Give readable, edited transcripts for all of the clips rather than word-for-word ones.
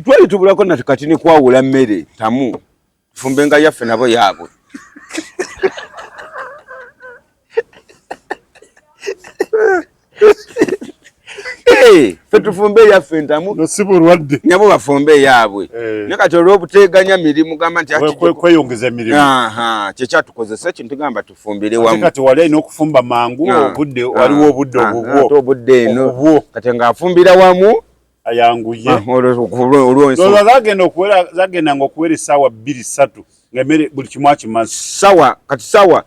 twali tubulako na kati ni kwawula mmere tamu tufumbenga yaffe nabo yaabwe Fetufumbe yaffe ntamu no sibulwadde nyabo bafumbe yaabwe ne kati olw'obuteganya mirimu gamba nti kweyongeza emirimu kye kyatukozesa kintu gamba tufumbire wamu kati wali alina okufumba mangu obudde waliwo obudde obudde eno kati ng'afumbira wamu ayanguye zagendanga okuwera essaawa 2-3 ng'emmere buli kimu akimaze sawa 4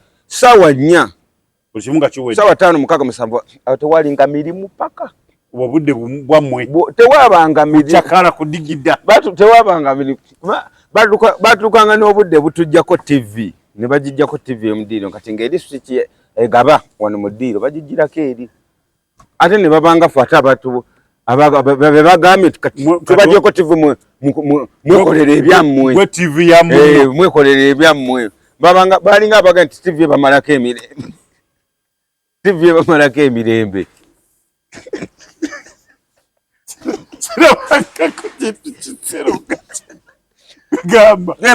buli kimu nga kiwedde sawa 5-6-7 tewalinga mirimu paka obudde bwammwe tewabanga mirimu kyakala kudigida tewabanga mirimu batukanga n'obudde butujjako TV ne bagijjako TV emuddiiro kati ng'eri swiki egaba wano mu ddiiro bagijjirako eri ate ne babanga ffe ate abantu bagambye tubagyeko TV mwekolera ebyammwe mwekolera ebyammwe balinga abaga nti TV ebamalako emirembe TV ebamalako emirembe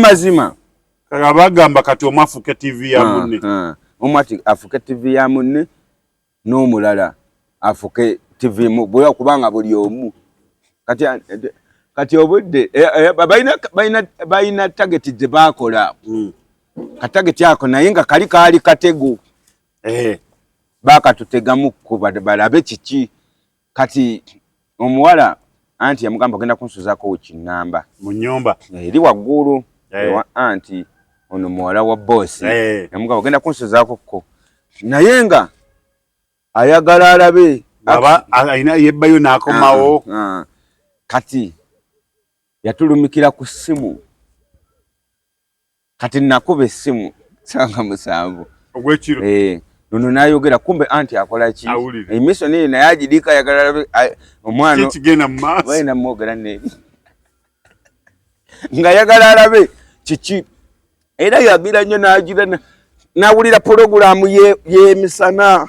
mazima bagamba kati omu afuke TV ya munne omu ati afuke TV ya munne n'omulala afuke TV bwe kubanga buli omu kati obudde bayina target gye baakola katageti ako naye nga kaali katego bakatutegamu balabe kiki kati omuwala anti yamugamba ogenda kunsuzaako wekinamba mu nnyumba eri waggulu ewa anti ono muwala wa bosi yamugamba ogenda kunsuzaako ko naye nga ayagala alabe alina yebbayo n'akomawo kati yatulumikira ku ssimu kati nakuba essimu sanga 7 ogwekiro nono nayogera kumbe anti akola ki emiso niyo naye agirika yagala omwana kigenda mu maaso bayina mwogera neri nga yagala alabe kiki era yagira nnyo n'agira nawulira pologulamu y'emisana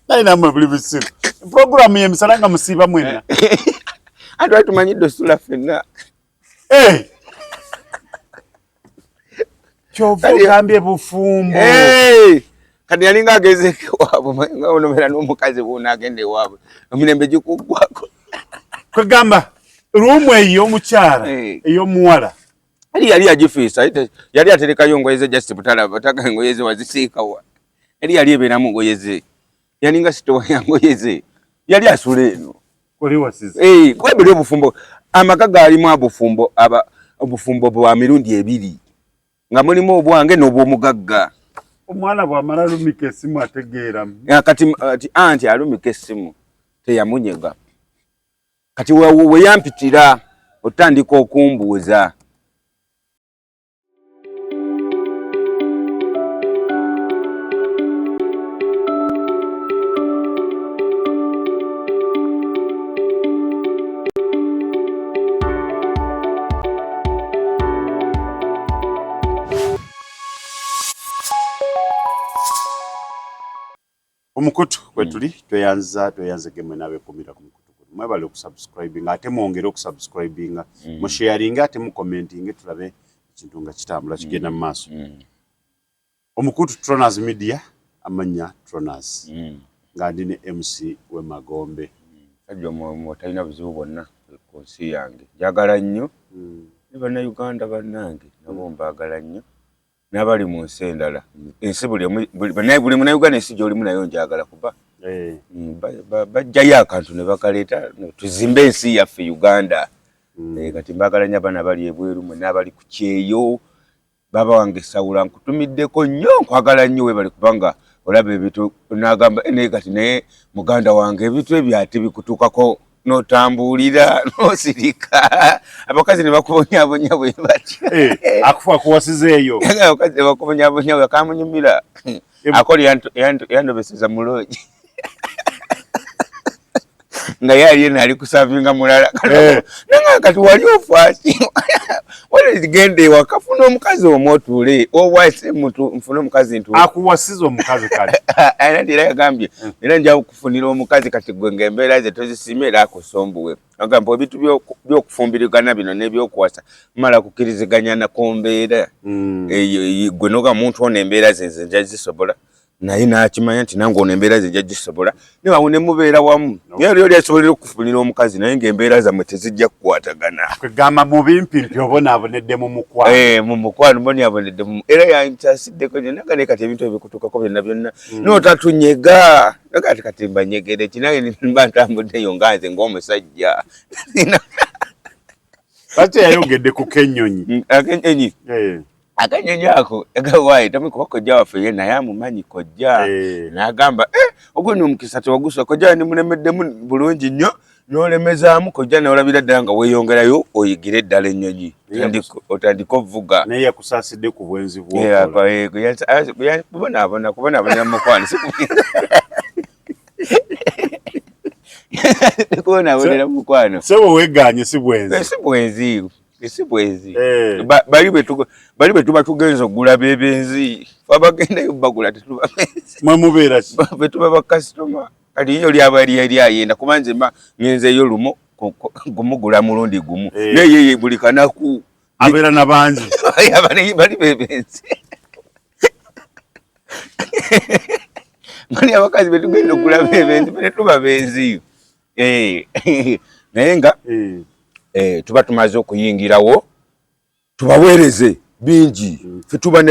nainamwe buli bisiru pologulamu y'emisana nga musiiba mwenna ati wali tumanyidde osula ffenna kyova ogambye bufumbo kati yalinga agezeko waabwe nga onomera n'omukazi bunaagenda ewaabwe emirembe gikuggwako kwegamba ruumu ey'omukyala ey'omuwala yali agifiisa yali aterekayo ngoye ze just butaka ngoye ze wazisiikawa yali ebeeramu ngoye ze yalinga sitowa ya ngoye ze yali asula eno kwebiri obufumbo amaka gaalimu obufumbo bwa mirundi 2 nga mulimu obwange n'obw'omugagga omwana bw'amala lumika essimu ategeera kati anti alumika essimu teyamunyega kati weyampitira otandika okumbuuza omukutu kwetuli tweyanze gemwe nabe kumira ku mukutu mwebale okusubscribinga ate mwongere okusubscribinga musharinga ate mucommentinge tulabe ekintu nga kitambula kigenda mu maaso omukutu Troners Media amanya Troners nga ndi ne MC we Magombe ajjo mu talina buzibu bwonna ku nsi yange njagala nnyo ne bannayuganda bannange nabo mbagala nnyo n'abali mu nsi endala ensi buli munnayuganda ensi gy'olimu nayo njagala kuba bajjayo akantu ne bakaleeta tuzimbe ensi yaffe Uganda kati mbagala nnyo abaana bali ebweru mwe n'abali ku kyeyo baba wange sawula nkutumiddeko nnyo nkwagala nnyo webali kubanga olaba ebitu n'agamba naye kati naye muganda wange ebitu ebyate bikutuukako n'otambulira n'osirika abakazi ne bakubonyaabonya bwe batya akufa kuwasizeeyo abakazi ne bakubonyaabonya bwe kamunyumira akoli yandobeseza muloogi nga yali eno ali kusavinga mulala nanga kati wali ofaasi wale gende wakafuna omukazi omotule owase muntu mfuna omukazi ntu akuwasiza omukazi kale ana ndira gambye era nja kufunira omukazi kati gwe ngembera ze tozisimira akosombuwe agamba ebitu byokufumbirigana bino nebyokuwasa mala kukiriziganya na kombeera gwe noga muntu ono embeera ze nja zisobola naye nakimanya nti nange ono embeera ze nja zisobola niba ne mubeera wamu yali yasobolera okufunira omukazi naye ng'embeera zammwe tezijja kukwatagana kwegamba mu bimpimpi obonaabonedde mu mukwano mu mukwano mbonabonedde era yankyasiddeko nnaga ne kati ebintu ebikutuukako byonna byonna n'otatunyega naga kati mbanyegere kinange mba ntambuddeyo nga nze ng'omusajja lwaki yayogedde ku kenyonyi akenyonyi akanyonyi ako agawaayi tamukuba kojja waffe ye naye amumanyi kojja n'agamba ogwo n'omukisa tewaguswa kojja nimulemeddemu bulungi nnyo n'olemezaamu kojja n'olabira ddala nga weeyongerayo oyigire eddala ennyonyi otandika ovuga naye yakusaasidde ku bwenzi kubonaabonera mukwano kubonaabonera mukwano sebo weeganye si bwenzi si bwenzi bali bwe tuba tugenza okugula bebenzi abagendayo bagula tetuba benzi mwe mubeera ki bwe tuba bakasitoma kati iyo lyaba lyayenda kuba nze ngenzeeyo lumo gumugula mulundi gumu naye buli kanaku abeera na bangi bali bebenzi bali abakazi betugenda okugula bebenzi tetuba benziyo naye nga tuba tumaze okuyingirawo tubaweereze bingi fe tuba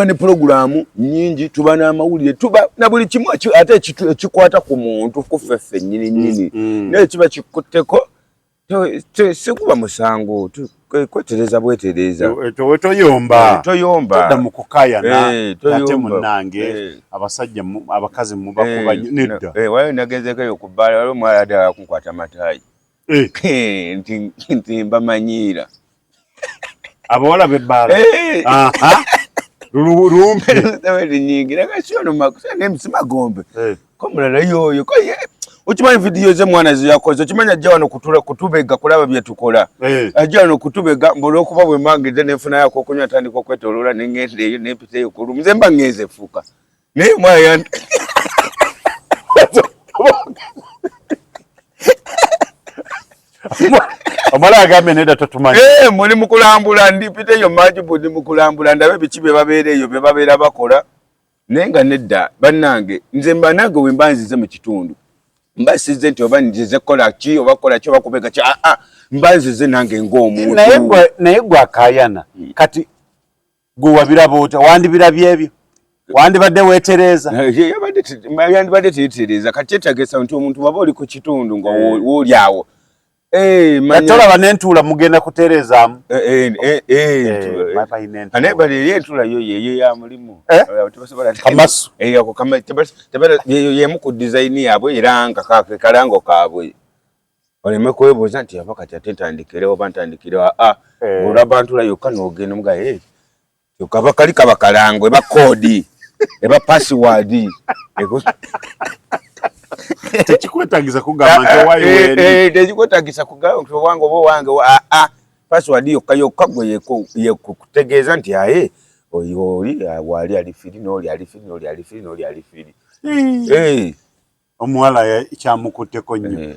ne programu nyingi tuba n'amawulire tuba na buli kimu ate ekikwata ku muntu kuffe nnyini naye kiba kikutteko sikuba musango kwetereza bwetereza toyomba toda mu kukayana ate munnange abasajja abakazi mubakuba nedda wayo nagezeekoyo okubbaala waliwo omwala ddala kunkwata mataayi nti mbamanyiira abawala bebbaala lumpi nyingira kasiyonomakusanemusimagombe komulala yoyo okimanyi vidiyo ze mwana zeyakoze okimanyi ajja wano kutubega kulaba byetukola ajja wano kutubega olwokuba bwe mbangize nenfunayako okunywa atandika okwetoloola neŋŋenda eyo nempiteeyo kulumu nze mba ŋŋenze fuka naye mwaya omala agambye nedda totumanyi muli mukulambula ndipiteeyo majibu ndi mukulambula ndabe biki bye babeera eyo bye babeera bakola naye nga nedda bannange nze mba nange we mba nzize mu kitundu mba size nti oba nzize kola ki oba kola ki oba kubega ki mba nzize nange ng'omuntu naye gwe akayana kati gwe wabiraba ota wandibirabye ebyo wandibadde weetereeza yandibadde teetereeza kati etagesa nti omuntu waba oli ku kitundu nga wooli awo tolaba n'entuula mugenda kutereezaamu naye bali eri entula yoyeyo ya mulimu kamasu yemu ku design yaabwe era nga kalango kaabwe oleme kwebuuza nti aba kati ate ntandikire oba ntandikire olaba ntula yokka n'ogenda omuga kaba kali kaba kalango eba koodi eba password tekikwetaagisa kugamba nti owayo weeri tekikwetaagisa kugamba nti owange oba owange password yokka gwe yekutegeeza nti aye oyo oli waali alifiri n'oli alifiri n'oli alifiri n'oli alifiri omuwala kyamukutteko nnyo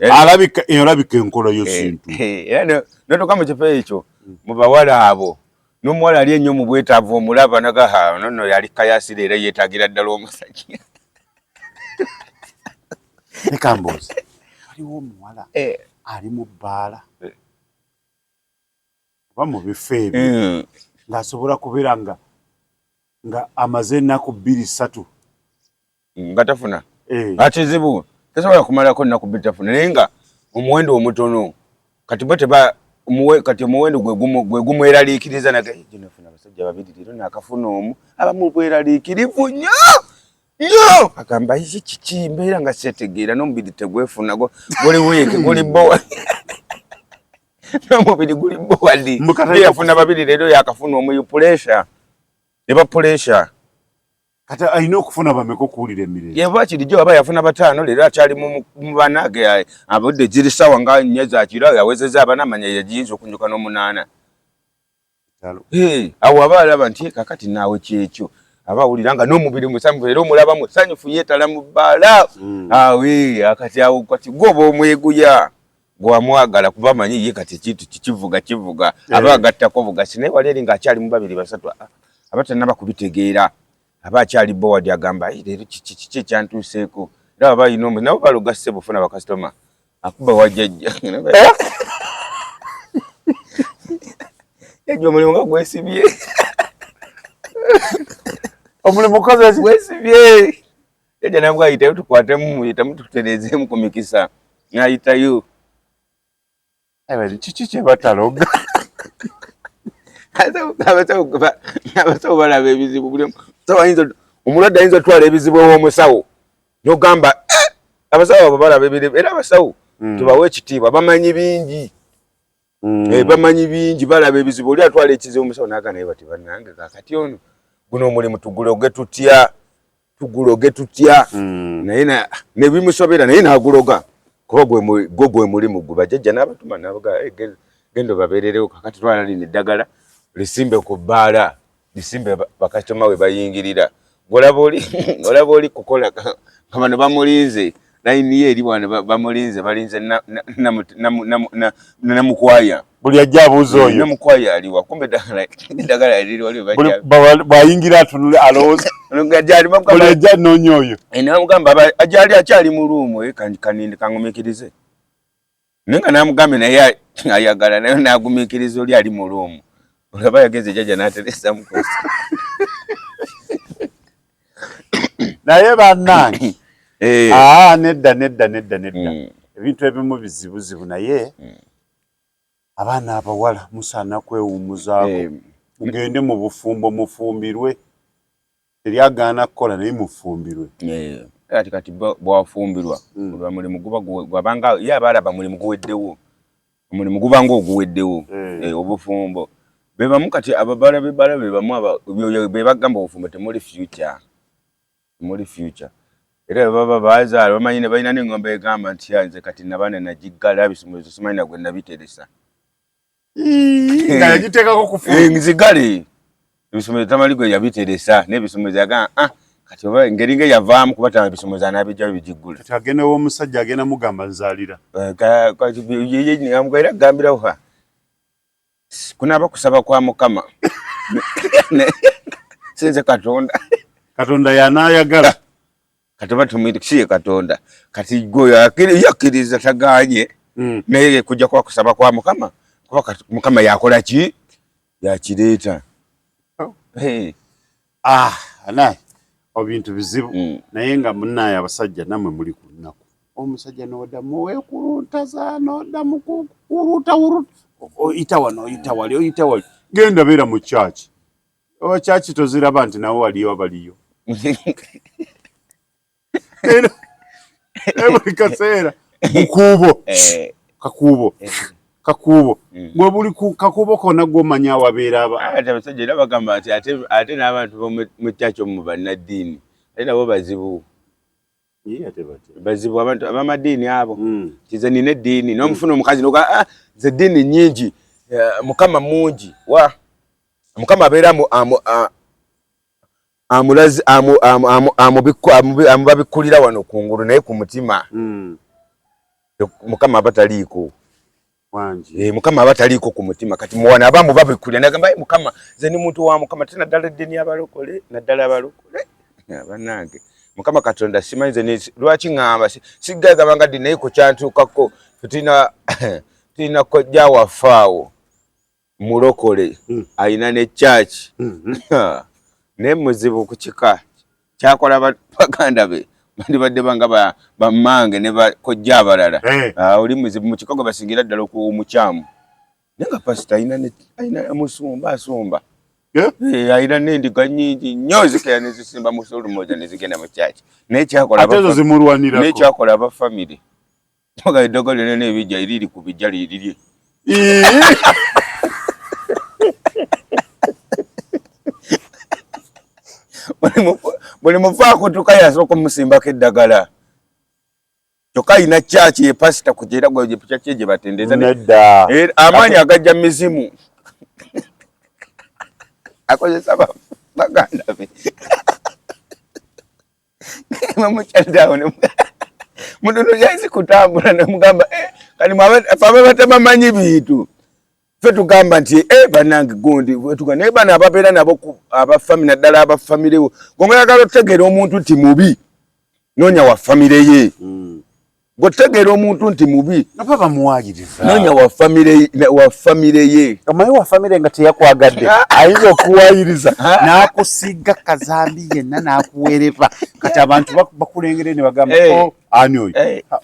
olabika enkola y'ekintu era notoka mu kifo ekyo mu bawala abo n'omuwala ali ennyo mu bwetaavu omulaba naga nono yali kayasira era yeetaagira ddala omusajja nekamboozi waliwo omuwala ali mu bbaala oba mu bifo ebyo ng'asobola kubeera nga amaze ennaku 2-3 nga tafuna akizibu tasobola kumalako ennaku 2 tafuna naye nga omuwendo omutono kati kati omuwendo gwe gumweraliikiriza naye ginafuna abasajja babiri leero naakafuna omu abamu bweraliikirivu nnyo agamba kiki mbeera nga setegeera n'omubiri tegwefuna guli wiiki guli bowa n'omubiri guli bowadi yafuna babiri leero yakafuna omu puresha eba puresha kati alina okufuna bameka okuwulira emirembe yeba kirijjo aba yafuna 5 leero akyali mu banage abudde ziri sawa nga 4 za kiro yawezeza abanamanya yagiyinza okunjuka n'omunaana awo abalaba nti kakati naawe kyekyo abawuliranga n'omubiri musanyufu era omulaba musanyufu yeetala mu bbaala akati awo kati gwoba omweguya gwamwagala kuba amanyi ye kati ekintu kikivuga aba agattako bugasi naye wali eri ng'akyali mu babiri basatu abatannaba kubitegeera aba akyali bowadi agamba leero kiki ekyantuuseeko era aba ayina nabo balugase bufuna bakasitoma akuba wajjajja ejo omulimu nga gwesibye omulimu koze gwesibye ejo nabwo ayitayo tukwatemu yitamu tutereezeemu ku mikisa n'ayitayo kiki kyebataloga abasawo balaba ebizibu buli omulwadde ayinza otwala ebizibu ew'omusawo n'ogamba abasawo abo balaba ebizibu era abasawo tubawe ekitiibwa bamanyi bingi bamanyi bingi balaba ebizibu oli atwala ekizibu omusawo naga naye bati bannange kakati ono guno omulimu tuguloge tutya naye nebimusobera naye naguloga kuba gwe mulimu gwe bajjajja n'abatuma nabaga gendo babeererewo kakati twala lino eddagala lisimbe ku bbaala lisimbe bakasitoma we bayingirira olaba oli kukola nga bano bamulinze layini ye eri wano bamulinze balinze namukwaya buli ajja abuuza oyo namukwaya aliwa kumbe eddagala liri waliwo bwayingira atunule alowooza buli ajja noonya oyo namugamba ajali akyali mu luumu kanindi kangumikirize naye nga namugambe naye ayagala naye nagumikiriza oli ali mu luumu olaba yageze jjajja n'ateresa mukosi naye bannange nedda ebintu ebimu bizibuzibu naye abaana abawala musaana kwewummuzaako mugende mu bufumbo mufumbirwe teryagaana kukola naye mufumbirwe kati bwafumbirwa mulimu gwabanga ye abalaba mulimu guweddewo omulimu gubanga oguweddewo obufumbo bebamu kati ababala bebala bebamu bebagamba obufumbo temuli future era baba bazaala bamanyi ne balina n'engombe egamba nti nze kati nabaana nagiggala ebisumuluzo simanyi nagwe nabiteresa nga yagiteekako kufumbirwa nzigale ebisumuluzo tamali gwe yabiteresa n'ebisumuluzo yagamba kati oba engeri nga yavaamu kuba tama ebisumuluzo anabijja bigiggula kati agenda w'omusajja agenda mugamba nzaalira era agambirawo kunaaba kusaba kwa Mukama sinze Katonda yanaayagala kati oba tumuyite kiye Katonda kati gwe yakkiriza tagaanye naye kujja kwa kusaba kwa Mukama kuba Mukama yakola ki yakireeta anaye ebintu bizibu naye nga munnaye abasajja nammwe muli ku nnaku omusajja n'oddamu weekuluntaza n'oddamu kukuruta oyita wano oyita wali genda beera mu kyaki oba kyaki toziraba nti nawe waliyo baliyo buli kaseera kakuubo gwe buli kakuubo konna gw'omanya awabeera abasajja era bagamba nti ate n'abantu mu kyaki omu bannaddiini ate nabo bazibu abantu abamadiini abo kize nina eddiini n'omufuna omukazi noga ze eddiini nnyingi Mukama mungi Mukama abeera amubabikkulira wano kungulu naye ku mutima Mukama abataliiko Mukama abataliiko ku mutima kati muwana abamu babikkulira nagamba Mukama ze ni muntu wa Mukama tena ddala eddiini y'abalokole naddala abalokole bannange Mukama Katonda simanyi ze lwaki ngamba sigagamba nga ddi naye ku kyantuukako tulina kojja wafaawo mulokole ayina ne church ne muzibu ku kika kyakola baganda be bandibadde banga bammange ne bakojja abalala oli muzibu mu kikogo basingira ddala okumukyamu nenga pastor ayina musumba asumba ayina n'endiga nnyingi nnyo zikera ne zisimba musulu moja ne zigenda mu church n'ekyakola abafamily toga eddogo lyonna n'ebijja eriri ku bijja liriri buli mufaako tukayasooka omusimbako eddagala kyokka ayina kyaki ye pasita kugyera kyaki gye batendeeza amaanyi agajja mizimu akozesa baganda be mamukyalidawo mutono yaisi kutambula nemugamba kani mwabe batamanyi bintu fe tugamba nti banange gundi naye bano ababeera nabo abafamile naddala abafamire gongayagala otegeera omuntu nti mubi noonya wa famire ye gotegeera omuntu nti mubi nabo bamuwagiriza noonya wa famire ye omanyi wa famire nga teyakwagadde ayinza okuwayiriza n'akusiga kazambi yenna n'akuwerepa kati abantu bakulengere ne bagamba ani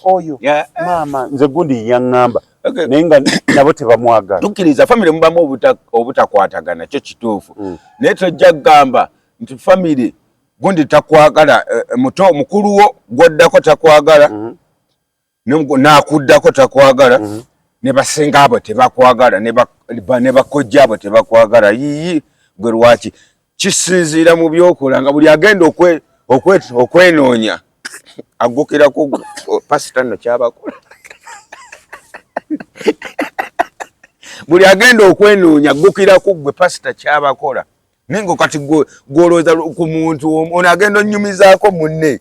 oyo maama nze gundi yaŋŋamba naye nga nabo tebamwagala tukkiriza famire mubamu obutakwatagana kyo kituufu naye tojja kugamba nti famire gundi takwagala mukuluwo gwoddako takwagala n'akuddako takwagala ne basenga abo tebakwagala ne bakojja abo tebakwagala yiyi gwe lwaki kisinziira mu byokola nga buli agenda okwenoonya agukira ku pasita nno kyabakola buli agenda okwenoonya agukira ku gwe pasita kyabakola nengo kati gwolowooza ku muntu ono agenda onnyumizaako munne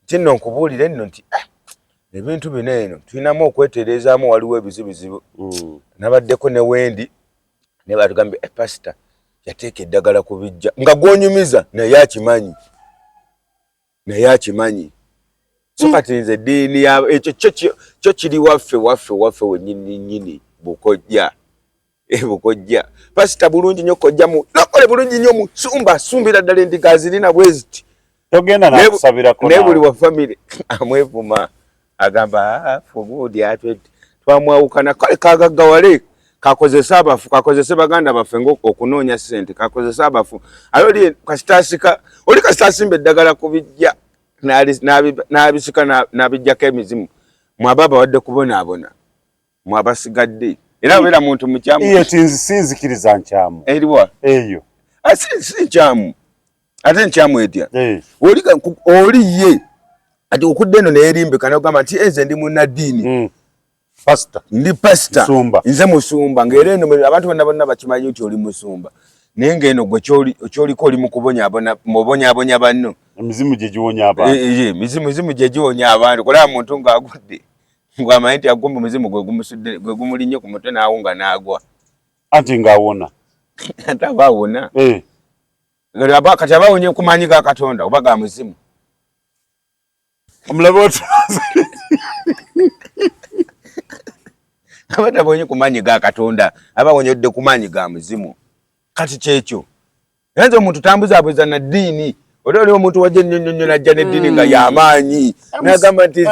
kinno nkubuulire nno nti ebintu bino eno tulinamu okwetereezaamu waliwo ebizibuzibu nabaddeko ne wendi naye batugambye pasita yateeka eddagala ku bijja nga gwonyumiza naye akimanyi so kati nze eddiini ekyo kyo kiri waffe wennyini bukojja pasita bulungi nnyo kojjamu nokole bulungi nnyo musumba asumbira ddala endiga azirina bwe ziti togenda nakusabirako naye buli wa famire amwevuma agamba fubuudi ate twamwawukana kale kagaggawale kakozesa abafu kakozese baganda baffe okunoonya ssente kakozesa abafu oli kasitasimba eddagala ku bijja n'abisika n'abijjako emizimu mwababa wadde kubonaabona mwabasigadde era abeera muntu mukyamu iyo sinzikiriza nkyamu eriwa eyo si nkyamu ate nkyamu etya oli ye ati okudde eno neerimbika nogamba nti nze ndi munnaddiini ndi pasita nze musumba ng'era eno abantu bonna bakimanyi nti oli musumba naye ng'eno gwe kyoliko oli mubonyabonya banno emizimu gye giwonya abantu mizimu gye giwonya abantu kulaba muntu ng'agudde ng'amanyi nti agumba omuzimu gwe gumulinnye ku mutwe n'awunga n'agwa anti ng'awona ate aba awona kati aba awonye ku maanyi ga Katonda oba ga muzimu omulabe abatabonye ku maanyi ga Katonda abawonyedde ku maanyi ga muzimu kati kyekyo yanze omuntu tambuzaabuza na ddiini oli omuntu wajja nnyonnyo najja n'eddiini nga y'amaanyi n'agamba nti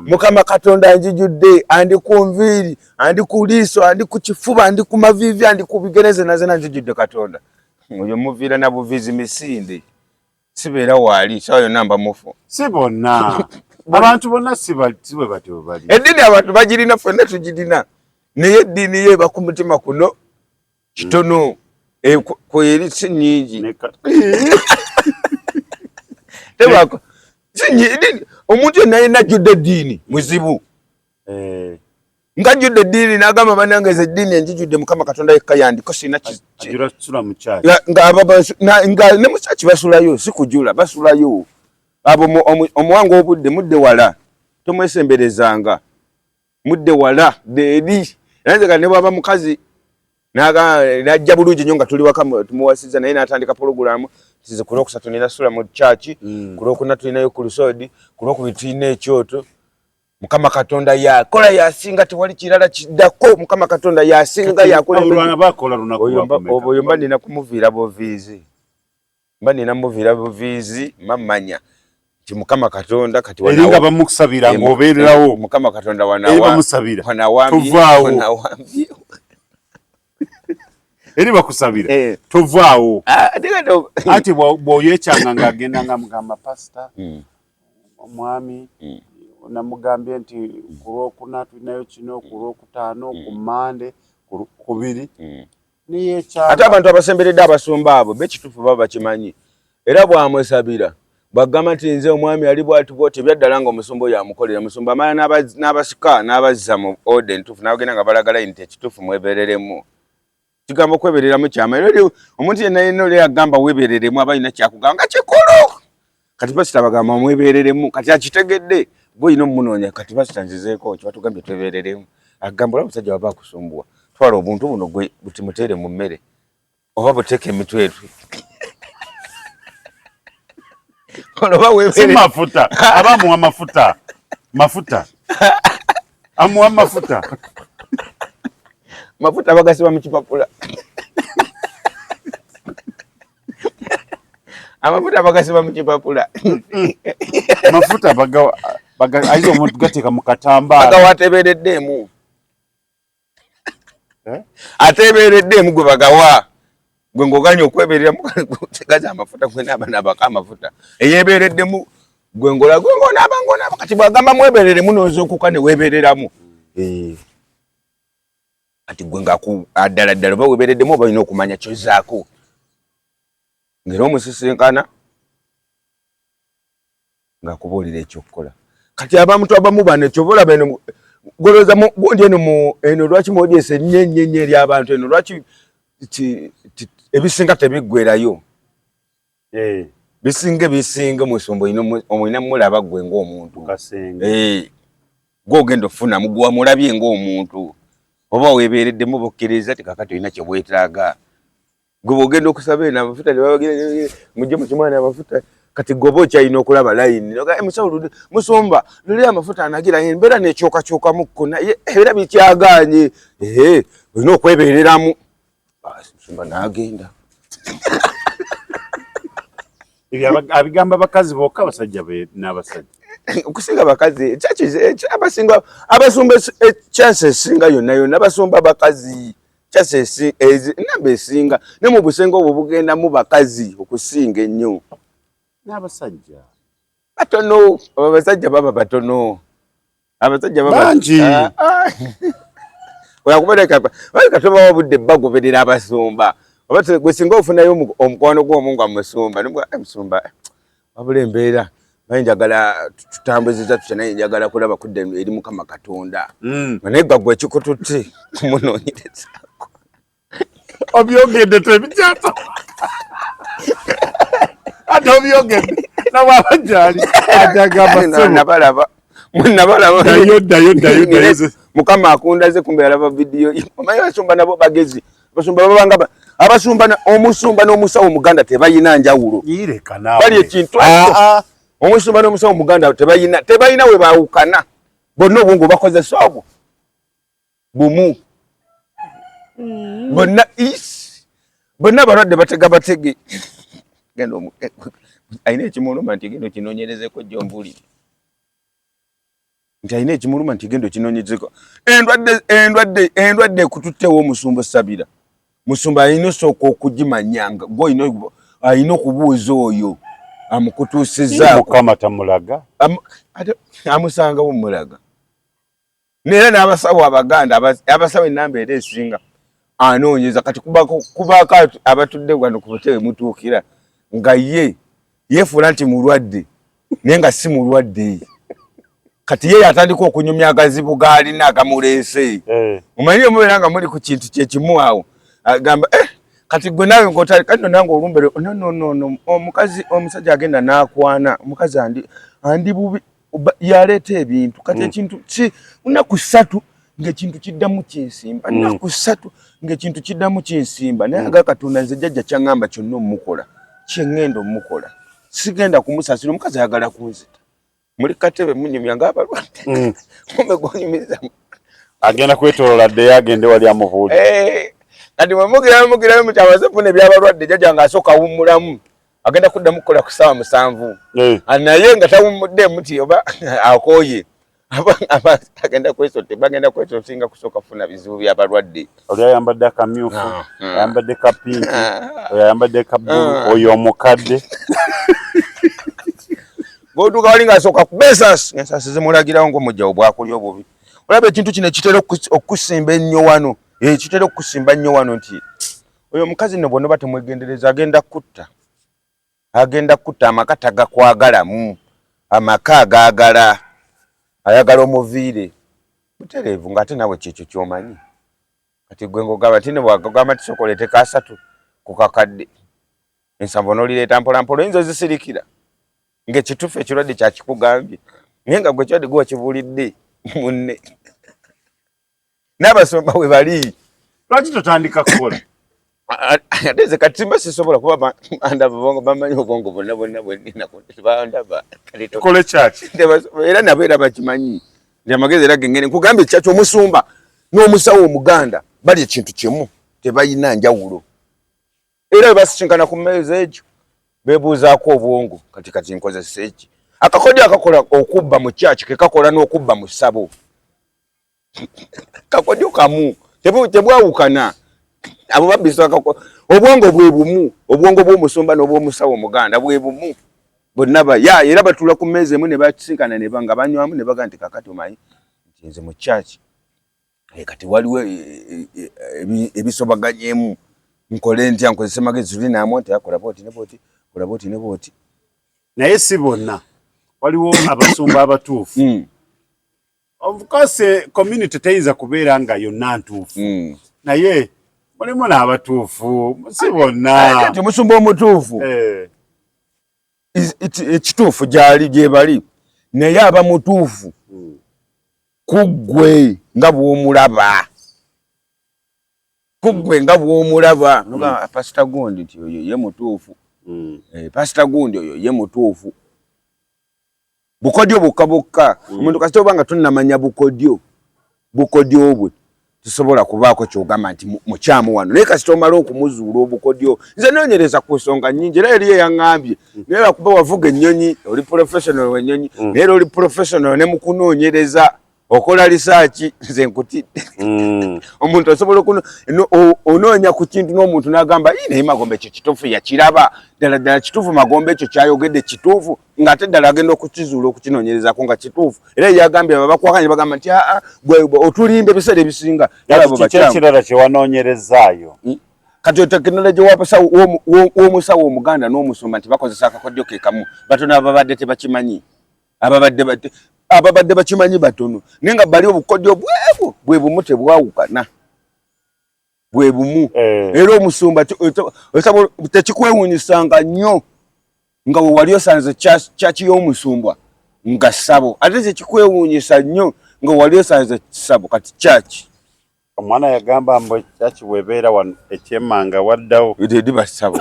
Mukama Katonda anjijudde andi ku nviiri andi ku liiso andi ku kifuba andi ku maviivi andi ku bigereze nazena nzijudde Katonda oyo muviira na buviizi misinde sibeera waali sawa yonna mba mufu si bonna abantu bonna si bwe batyo bali eddiini abantu bagirina ffenna tugirina naye eddiini ye eba ku mutima kuno kitono kweri si nnyingi tebako omuntu yenna yenna ajjudde eddiini muzibu ngajjudde eddiini n'agamba bannange ezo eddiini enjijudde Mukama Katonda yekka yandiko sina nga ne mukyaki basulayo si kujula basulayo abo omuwanga obudde mudde wala tomwesemberezanga mudde wala eri nanzeka ne bwaba mukazi najja bulungi nnyo nga tuli waka tumuwasiza naye n'atandika pologulamu tize ku lwokusatu nina sula mu church ku lwokuna tulinayo ku lusodi ku lwokubiri tulina ekyoto Mukama Katonda yakola yasinga tewali kirala kiddako Mukama Katonda yasinga yakola oyo mba nina kumuviira buviizi mba nina muviira buviizi mamanya ti Mukama Katonda kati wanawa eringa bamukusabira ngobererawo Mukama Katonda bamusabira wanawambi eri bakusabira tovaawo ati bwoyekyanga ng'agenda nga mugamba pasita omwami namugambye nti ku lwokuna tulinayo kino ku lwokutaano ku Mande ku kubiri niyekyanga ate abantu abasemberedde abasumba abo bekituufu baba bakimanyi era bwamwesabira bagamba nti nze omwami ali bwati bwoti byaddala nga omusumba oyo amukolera musumba amala n'abasika n'abazza mu ode entuufu n'abagenda nga balagala nti ekituufu mwebereremu kigambo kwebereramu kyama era omuntu yenna yenna oli agamba webereremu abalina kyakugamba kikulu kati pasita bagamba mwebereremu kati akitegedde bwe ino munoonya kati pasita nzizeeko kyo batugambye twebereremu agamba ola musajja waba akusumbuwa twala obuntu buno gwe butimuteere mu mmere oba buteeke emitwe etwe si mafuta abamuwa mafuta amuwa mafuta bagasiba mu kipapula amafuta bagasiba mu kipapula mafuta aizo omuntu gateeka mu katambaala bagawatebeereddemu atebeereddemu gwe bagawa gwe ng'oganya okweberera mutegaza amafuta gwe n'abanabaka amafuta eyebeereddemu gwe ng'onaaba kati bwagamba mwebereremu n'ozookuka ne weebereramu kati gwe ddala ddala oba weebereddemu oba olina okumanya kyozzaako ng'era omusisinkana ng'akubuulira ekyokukola kati abantu abamu bano ekyobola beno golooza gundi eno lwaki mwodyesa ennyo ery'abantu eno lwaki ebisinga tebiggwerayo bisinga musumba omulina mulaba gwe ng'omuntu gw'ogenda ofunamu gwe wamulabye ng'omuntu oba weebeereddemu bukkiriza tikakati olina kye bwetaaga gwe bw'ogenda okusaba eno amafuta mujje mukimwana amafuta kati gwe oba okyalina okulaba layini musawo musumba luli amafuta anagira embeera nekyokakyokamukko naye era bikyaganye olina okwebeereramu musumba n'agenda abigamba bakazi bokka abasajja n'abasajja okusinga bakazi abasinga abasumba chance esinga yonna abasumba bakazi chance namba esinga ne mu busenga obwo bugenda mu bakazi okusinga ennyo n'abasajja batono abasajja baba batono abasajja baba bangi oyakubaleka katoba wabudde bagoberera abasumba oba gwe singa ofunayo omukwano gw'omu musumba musumba wabula embeera njagala tutambuziza tutya naye njagala kulaba kudda eri Mukama Katonda naye gwe ekikututte kumunoonyerezaako obyogedde tebikyata ate obyogedde nabwabajali nabalaba ddayo Mukama akundaze kumbe alaba vidiyo omanyi abasumba nabo bagezi abasumba babanga abasumba omusumba n'omusawo Muganda tebayina njawulo bali ekintu omusumba n'omusawo Muganda tebayina we baawukana bonna obwongo bakozesa obwo bumu bonna balwadde batege genda ayina ekimuluma nti genda okinoonyerezeko gyombuulire nti ayina ekimuluma nti genda okinoonyerezeko endwadde ekututtewo omusumba Sabira musumba ayina osooka okugimanyanga gwe ayina okubuuza oyo amukutuusizzaako Mukama tamulaga amusangawo mulaga neera n'abasawo Abaganda abasawo ennamba era esinga anoonyeza kati kubaako abatudde wano ku butebe mutuukira nga yeefuula nti mulwadde naye nga si mulwadde kati ye yatandika okunyumya agazibu gaalina agamuleese omanyi omubeera nga muli ku kintu kyekimu awo agamba kati gwe naawe ng'otali kati nange olumbere no omusajja agenda n'akwana omukazi andi bubi yaleeta ebintu kati ekintu lunaku 3 ng'ekintu kiddamu kinsimba lunaku 3 ng'ekintu kiddamu kinsimba naye aga Katonda nze jjajja kyaŋŋamba kyonna omukola kyeŋŋenda omukola sigenda kumusasira omukazi ayagala kunzita muli katebe munyumya ng'abalwadde kumbe gwonyumiza agenda kwetolola ddeyo agende wali amubuuli kati mugirayo mukyabasefuna ebyabalwadde jjajja ng'asooka awummulamu agenda kuddamu kukola ku ssaawa 7 naye nga tawummudde muti oba akooye agenda bagenda kwesosinga kusooka kufuna bizibu by'abalwadde oli ayambadde akamyufu ayambadde kapinki oyo ayambadde kabbulu oyo omukadde bw'otuuka wali ng'asooka kubesasi ensasi zimulagirawo ng'omujjawo bwakulya obubi olaba ekintu kino kitera okusimba ennyo wano kitera okusimba nnyo wano nti oyo omukazi nno bwonna batemwegendereza agenda kutta amaka tagakwagalamu amaka ayagala omuviire butereevu ng'ate nawe kyekyo ky'omanyi Kati gwe ngogaba tine bwagamba tisokolete kasatu ku kakadde. Ensambo nolireta mpola mpola inzo zisirikira. Ng'ekitufu ekirwadde kya kikugambye. Ngenga gwe kyadde gwa kibulidde munne. N'abasomba we bali. Lwaki totandika kukola? Ateze katimba sisobola kuba andaba bongo bamanyi obongo bonna bwennina bandaba. Kole kyaki? Era nabo era bakimanyi. Ndi amagezi era gengene nkugambye kyaki omusumba n'omusawo omuganda bali ekintu kimu tebayina njawulo. Era basisinkana ku mmeeza ekyo beebuuzaako obwongo kati nkozesa eki. Akakodyo akakola okubba mu kyaki ke kakola n'okubba mu ssabo. Kakodyo kamu tebwawukana. Abo babisa obwongo bwe bumu, obwongo bw'omusumba n'obw'omusawo omuganda bwe bumu. Bonna ya era batula ku mmeeza emu ne bakisinkana ne banga banywamu ne baga nti kakati omanyi nti nze mu kyaki. Kati waliwo ebisobaganyemu nkole ntya nkozese magezi tuli naamu nti akola booti ne booti. Naye si bonna. Waliwo abasumba abatuufu. Of course, community teyinza kubeera nga yonna ntuufu. Naye mulimu n'abatuufu si bonna. Kati omusumba omutuufu ekituufu gyali gye bali naye aba mutuufu kuggwe nga bw'omulaba. Pasita Gundi nti oyo ye mutuufu. Pasita Gundi oyo ye mutuufu. Bukodyo bukka omuntu kasita obanga tunnamanya bukodyo bwe tusobola kubaako kyogamba nti mukyamu wano naye kasita omala okumuzuula obukodyo. Nze noonyereza ku nsonga nnyingi era eriyo yaŋŋambye naye lwakuba wavuga ennyonyi oli professional w'ennyonyi naye oli professional ne mu kunoonyereza okola risaaki nze nkutidde. Omuntu asobola onoonya ku kintu n'omuntu n'agamba naye Magombe ekyo kituufu yakiraba ddala kituufu Magombe ekyo kyayogedde kituufu ng'ate ddala agenda okukizuula okukinoonyerezako nga kituufu. Era yagambye abakwakanye bagamba nti otulimba ebiseera ebisinga. Kiki ekirala kye wanoonyerezaayo? Kati tekinologiya w'omusawo omuganda n'omusumba nti bakozesa akakodyo ke kamu batono ababadde tebakimanyi. Ababadde bakimanyi batono naye nga bali obukodyo bwe bumu tebwawukana. Bwe bumu. Era omusumba tekikwewuunyisanga nnyo nga we wali osanze kyaki y'omusumbwa nga ssabo ate tekikwewuunyisa nnyo nga wali osanze ssabo kati kyaki. Omwana yagamba mbu kyaki bw'ebeera wano ekyemmanga waddawo. Ediba ssabo.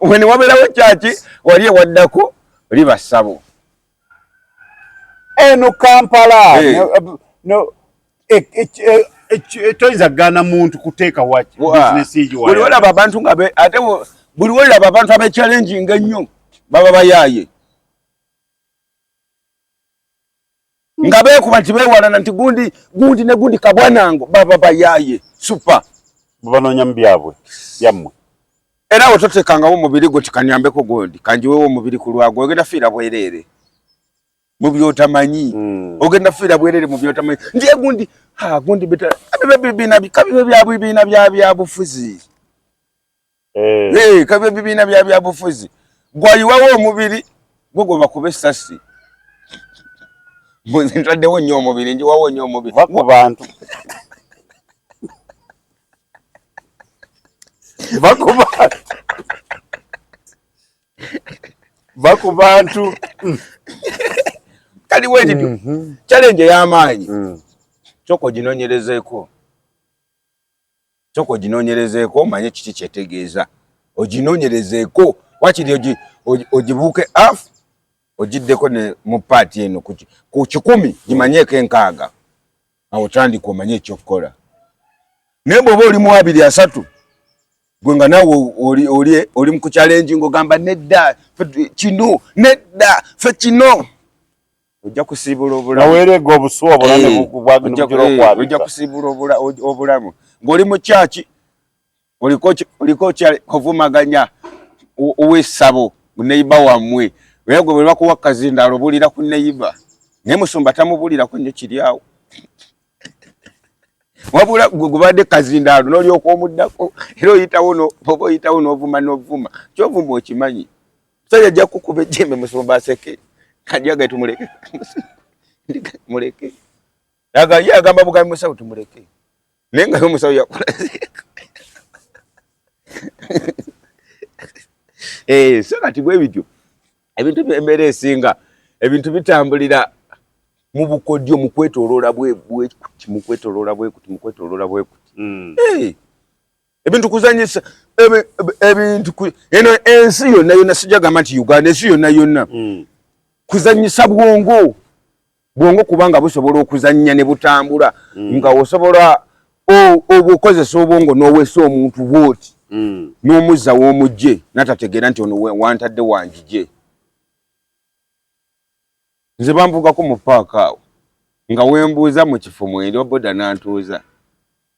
Wene wabeerawo kyaki wali ewaddako liba ssabo. Eno Kampala toyinza kugaana muntu kuteeka bizinesi yo. Buli olaba abantu ate buli olaba abantu abechallenging ennyo baba bayaaye. Nga beekuba nti beewalana nti gundi ne gundi kabwanango baba bayaaye super. Banoonya mu byabwe byammwe. Era ototekangawo omubiri gwo tikanyambeko gundi kanjiwewo omubiri ku lwagwo ogenda fiira bwereere mu byotamanyi. Ogenda fiira bwereere mu byotamanyi. Ndiye gundi bibiina byabufuzi. Kabe bibiina byabufuzi. Gwayiwawo omubiri gwo gwe bakuba essasi. Ntaddewo nnyo omubiri njiwawo nnyo omubiri. Va ku bantu. Baku bantu. Kali weeti challenge y'amaanyi. Kyoko ginoonyerezeeko omanye kiki kyetegeeza. Oginoonyerezeeko wakiri ogibuuke afu ogiddeko ne mu paati eno ku 100 gimanyeeko 6 awo tandika omanye ekyokukola. Naye bw'oba oli mu 2 3 gwe nga naawe oli mu kuchallenge ng'ogamba nedda kino nedda fe kino ojja kusiibula obulamu. Naweerega obusuwa bulane bwagenda okwabika. Ojja kusiibula obulamu. Ng'oli mu kyaki oliko ovumaganya ow'essabo neiba wammwe. Naye gwe bwe bakuwa kazindaalo bulira ku neiba. Naye musumba tamubulirako nnyo kiri awo. Wabula gubadde kazindaalo n'olyoka omuddako era oyitawo n'ovuma kyovuma okimanyi. Musajja ajja kukuba ejjembe musumba aseke kajaga tumuleke muleke yagamba bugambi musawo tumuleke naye nga omusawo yakola so kati bwe bityo ebintu by'embeera esinga ebintu bitambulira mu bukodyo mu kwetoloola bwekuti ebintu kuzanyisa eno ensi yonna sijagamba nti Uganda ensi yonna kuzanyisa bwongo kubanga busobola okuzanya ne butambula nga osobola obukozesa obwongo n'oweesa omuntu bwoti n'omuzza w'omugye n'atategeera nti ono wantadde wanjije. Nze bamvugako mu paaka awo nga wembuuza mu kifo mweri oboda n'antuuza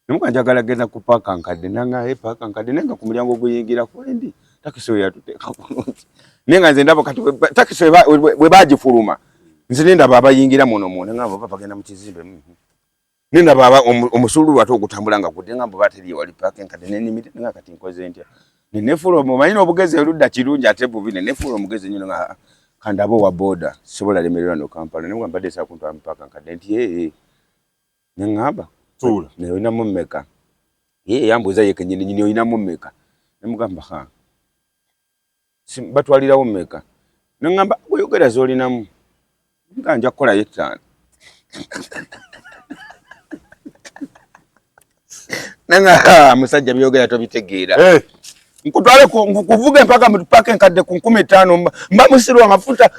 nemuka njagala genda ku paaka nkadde nanga paaka nkadde nenga ku mulyango guyingira kwendi takisi we yatuteeka bulungi nenga nze ndaba kati takisi bwe bagifuluma nze nendaba abayingira muno nga bo bagenda mu kizimbe nendaba omusulu ate ogutambula nga gudde nga bo bateri wali paaka nkadde nenimira nga kati nkoze ntya nefuula omumanyina obugezi erudda kirungi ate bubi nefuula omugezi nnyo nga kandabo wa boda sibola lemererwa no Kampala nemwe mbadde sa kuntu ampaka nkadde nti nengamba tula ne oyina mummeka yambuza yeke nyini oyina mummeka nemugamba batwalirawo mmeka nengamba oyogera zolinamu nganja kukola yetana nanga musajja byogera tobitegeera nkutwale kuvuga mpaka mpaka nkadde ku 15 mba musiru wa mafuta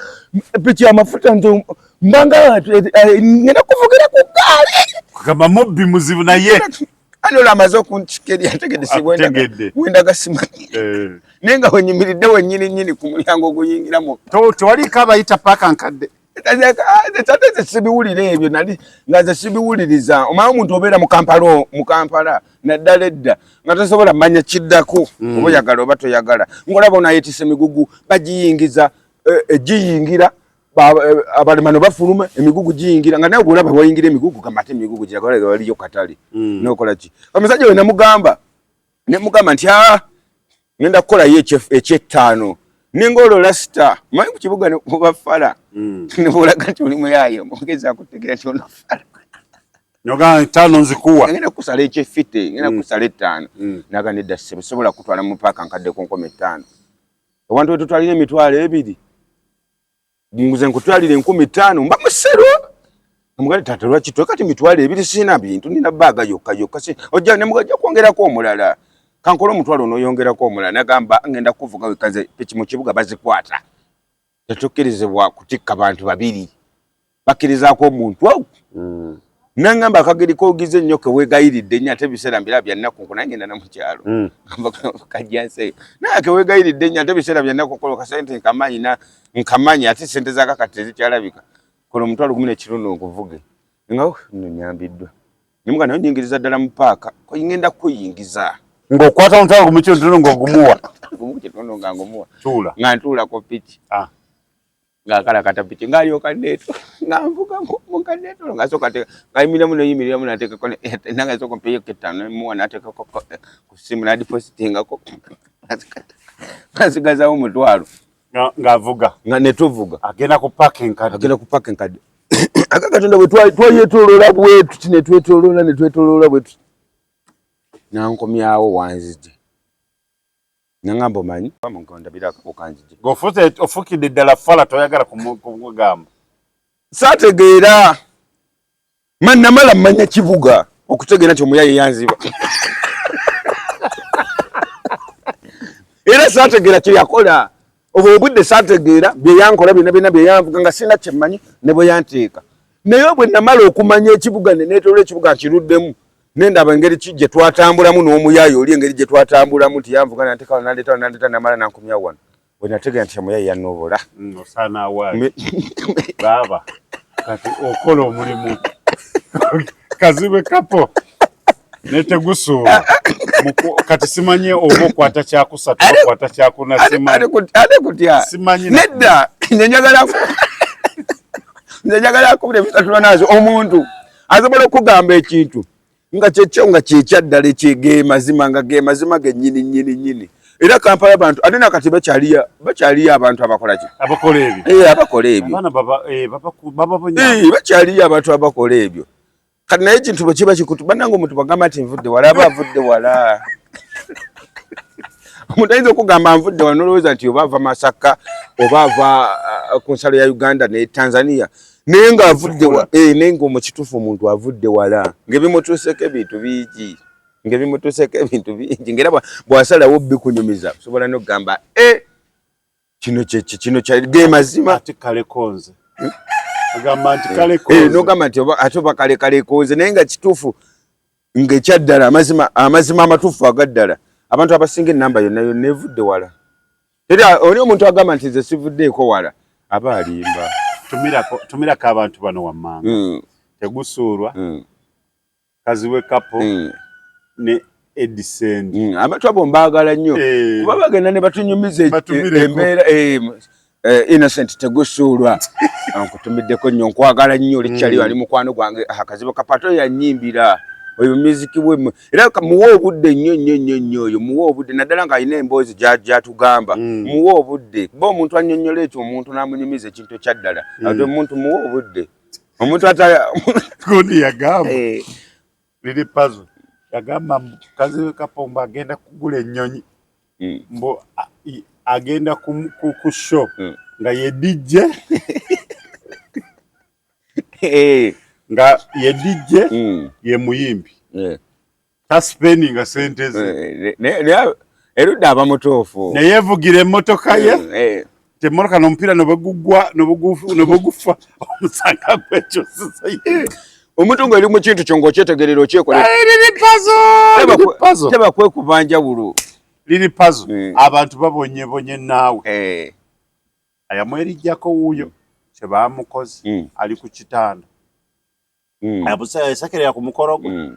pichi ya mafuta nzo mbanga ngenda kuvugira ku gari kama mobbi muzibu na ye ano la mazo kunchikeri yategede wenda gasima nenga wenyimiridde wenyini ku mulyango guyingiramo to wali kaba ita paka nkadde tate sibiwulire ebyo nali ngaze sibiwuliriza omanye omuntu obeera mu Kampala naddala edda nga tasobola manya kiddako oba oyagala oba toyagala ngolaba onayetisa emigugu bagiyingiza giyingira abalimano bafuluma emigugu giyingira nga nawe bwolaba wayingira emigugu kamate emigugu gyagala waliyo katale nokola ki omusajja we nemugamba nti ngenda kukola ye eky'ettaano ningolo lasta mayi ku kibuga ne kubafala nebulaga nti oli muyaye omugezi akutegera nti ono fala nyoga 5 nzikuwa ngenda kusala ekyefite ngenda kusala 5 naganidda sisobola kutwala mu paaka nkadde ku 5 abantu wetutwalira emitwalo 2 nguze nkutwalire 15 mba musero omugale tata lwaki kati mitwalo 2 sina bintu nina baga yokka ojja nemugajja kwongerako omulala kankola omutwalo noyongerako omulala nagamba ngenda kuvuga wekaze pichi mu kibuga bazikwata tetukkirizibwa kutikka bantu babiri bakkirizaako omuntu nangamba akageri kogize nnyo keweegayiridde nnyo ate biseera mbira byannaku nangenda namukyalo kajjanseyo naye keweegayiridde nnyo ate biseera byannaku kola kasente nkamanyi ate sente zakakati tezikyalabika kola omutwalo 10 ekirundo nkuvuge nga nyambiddwa nemuga nayo nyingiriza ddala mu paaka ngenda kuyingiza ngokwata omutwalo ku kirundo ng'ogumuwa kirundo nga ngumuwa tula nga ntuulako piki ngakala kata piki ngalyoka ndeeto ngamvuga mu kaneeto ngasoka te ngayimiriramu nateekako nanga soko mpeyo ketano muwa nateekako ku simu nadipositingako nasigazawo omutwalo ng'avuga nga netuvuga agenda ku parking kadi akakatonda bwe twayetoloola bwetu netwetoloola bwetu nankomyawo wanzije nangamba omanyi bamunkondabirako kanzije ofukidde ddala fala toyagala kumugamba saategeera namala mmanya kibuga okutegeera nti omuyaye yanziba era saategeera kyeyakola oba obudde saategeera byeyankola byonna byeyanvuga nga sina kyemmanyi ne bwe yanteeka naye bwe namala okumanya ekibuga neneetoola ekibuga nkiruddemu nendaba engeri gye twatambulamu n'omuyaye oli engeri gye twatambulamu nti yanvuga nantekawo nandeta namala nankomyawo wano bwe nategeera nti omuyaye yanoobola osaana awaayi baaba kati okola omulimu kazibe kapo netegusuula kati simanye oba okwata kyakusatu okwata kyakuna simanyi nedda njagala kubira bisatula nazo omuntu asobola okugamba ekintu nga kyekyo nga kyekyaddala ekyege mazima nga ge mazima ge nyini era Kampala abantu ate nakati bakyaliyo abantu abakola ki abakola ebyo bakyaliyo abantu abakola ebyo kati naye ekintu bwe kiba kikutu bannange omuntu bagamba nti nvudde wala aba avudde wala omuntu ayinza okugamba nvudde wala nolowooza nti oba ava Masaka oba ava ku nsalo ya Uganda ne Tanzania naye ng'avudde naye ng'omukituufu omuntu avudde wala ng'ebimutuuseko ebintu bingi ngera bw'asalawo bikunyumiza osobola n'okugamba kino ge mazima ate kalekonze agamba nti kalekonze n'ogamba nti ate oba kalekonze naye nga kituufu ng'ekyaddala amazima amatuufu agaddala abantu abasinga ennamba yonna evudde wala era oli omuntu agamba nti nze sivuddeeko wala aba alimba tumirako abantu bano wammanga tegusuulwa kaziwe kapo ne Edison abantu abo mbaagala nnyo kuba bagenda ne batunyumiza embeera Innocent tegusuulwa nkutumiddeko nnyo nkwagala nnyo likyali ali mukwano gwange akazibu kapato yanyimbira oyo muziki we era muwe obudde nnyo oyo muwe obudde naddala ng'alina emboozi gyatugamba muwe obudde kuba omuntu annyonnyola ekyo omuntu n'amunyumiza ekintu ekyaddala ate omuntu muwe obudde omuntu gundi yagamba liri puzzle yagamba kaziwe kapomba agenda kugula ennyonyi mbo agenda ku show nga ye DJ nga ye DJ ye muyimbi taspeninga sente ze erudde aba mutuufu naye yevugira emmotoka ye temmotoka n'omupiira nobugufa omusanga gwekyosiza omuntu ng'eri mu kintu kyo ng'okyetegerera okyekola teba kwekubanja bulo liri puzzle abantu babonyebonye naawe ayamwerijjako wuuyo kye baamukozi ali ku kitanda yabusekerera ku mukolo gwe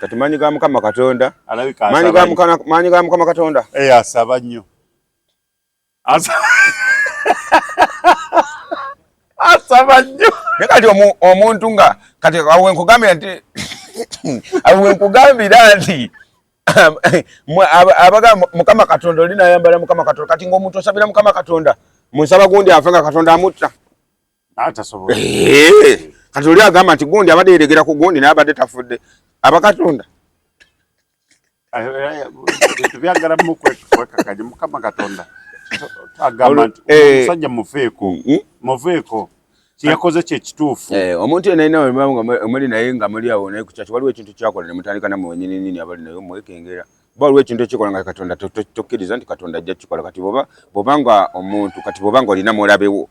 kati maanyi ga Mukama Katonda maanyi ga Mukama Katonda asaba nnyo asaba nnyo naye kati omuntu nga kati awe nkugambira nti abaga Mukama Katonda oli nayambala Mukama Katonda kati ng'omuntu osabira Mukama Katonda munsaba gundi afe nga Katonda amutta atasobola kati oli agamba nti gundi abadde yeregera ku gundi naye abadde tafudde abakatonda tubyagala mukwekakanya Mukama Katonda agamba nti omusajja muveeko kiyakoze kyekituufu omuntu yena ina omuli naye nga muli awo naye kukyaki waliwo ekintu kyakola ne mutandika nammwe wennyini abali naye mwekengera ba waliwo ekintu ekikola nga Katonda tokkiriza nti Katonda ajja kukikola kati bw'oba nga omuntu kati bw'oba nga olina mulabewo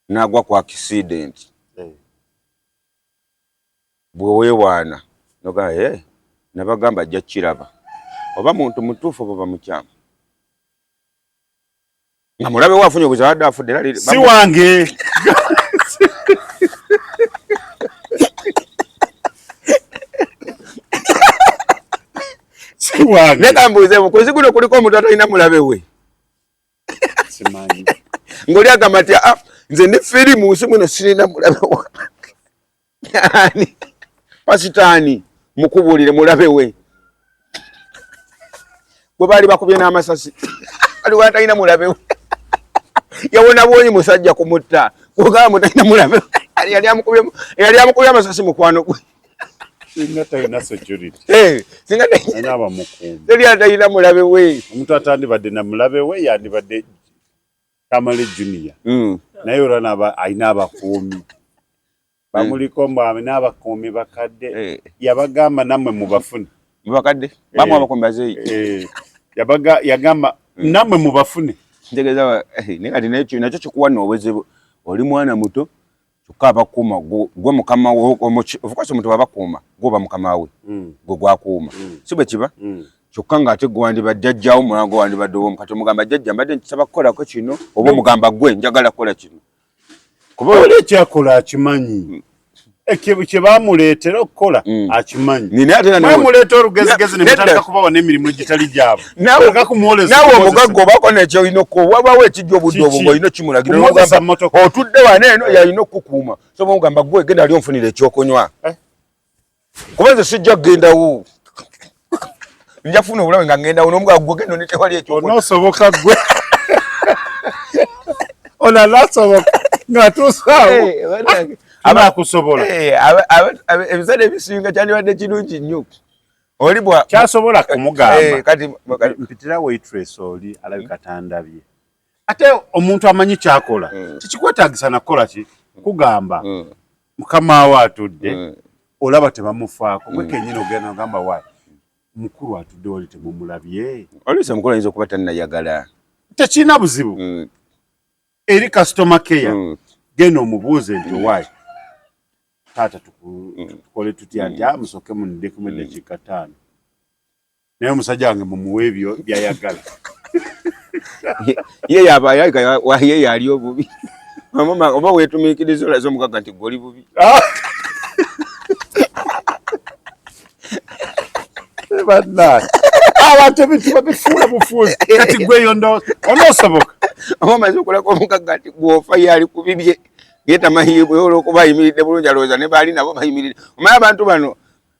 n'agwa ku accident bweweewaana nogamba nabagamba ajja kiraba oba muntu mutuufu oba mukyamu nga mulabewo afunye obuzibu adde afudde si wange si wange neka mbuuzeemu kwezi guno kuliko omuntu atalina mulabe we simanyi ng'oli agamba nti nze ne firimu nsi muno sirina mulabe wange pasitaani mukubuulire mulabe we bwe baali bakubye n'amasasi aliwo atalina mulabe we yawona bwonyi musajja kumutta kugamba mutalina mulabe yali amukubye amasasi mukwano gwe singa talina security singa aba mukuumi teri atalina mulabe we omuntu atandibadde na mulabe we yandibadde Kamale Junior naye olwa alina abakuumi bamuliko n'abakuumi bakadde yabagamba nammwe mubafune bakadde bamu abakuumi bazeeyi yagamba nammwe mubafune ntegeeza nakyo kikuwa n'obuzibu oli mwana muto kyokka abakuuma gwe mukama we ofukwasi omuntu babakuuma gwoba mukama we gwe gwakuuma si bwe kiba kyokka ng'ate gwe wandibadde ajjawo mulango wandibadde owomu kati omugamba jjajja mbadde nkisaba kukolako kino oba omugamba gwe njagala kukola kino kuba oli ekyakola akimanyi kye baamuleetera okukola akimanyi mwemuleeta olugezigezi ne mutandika kubawa n'emirimu egitali gyabwe naawe omugagga obaako nekyolina wabawo ekijja obudde obwo ng'olina kimulagira otudde wano eno yalina okukukuuma so omugamba gwe genda ali onfunira ekyokunywa kuba nze sijja kugendawo njafuna obulabe nga ngenda onomuga gugendo ne tewali ekyo onosoboka gwe ona lasoboka nga tusawo abakusobola ebisale ebisinga kyandibadde kirungi nnyo olibwa kyasobola kumugamba kati mpitira waitress oli alabika tandabye ate omuntu amanyi kyakola kikikwetagisa nakola ki kugamba mukama wa atudde olaba tebamufaako gwe kenyini ogenda ogamba wayi mukulu atudde oli temumulabye olisa mukulu ayinza okuba tannayagala tekirina buzibu eri customer care genda omubuuze nti wayi taata tukole tutya nti musooke muniddeku eddakiika 5 naye omusajja wange mumuwe ebyo byayagala ye yali obubi oba weetumiikiriza olaze omukaga nti gwe oli bubi abantu ebintu babifuula bufuuzi kati gweyo onoosoboka oba omaze okulako omukaga nti gwofa yali ku bibye yetamayibwe olwokuba ayimiridde bulungi alowooza ne baali nabo bayimiridde omanyi abantu bano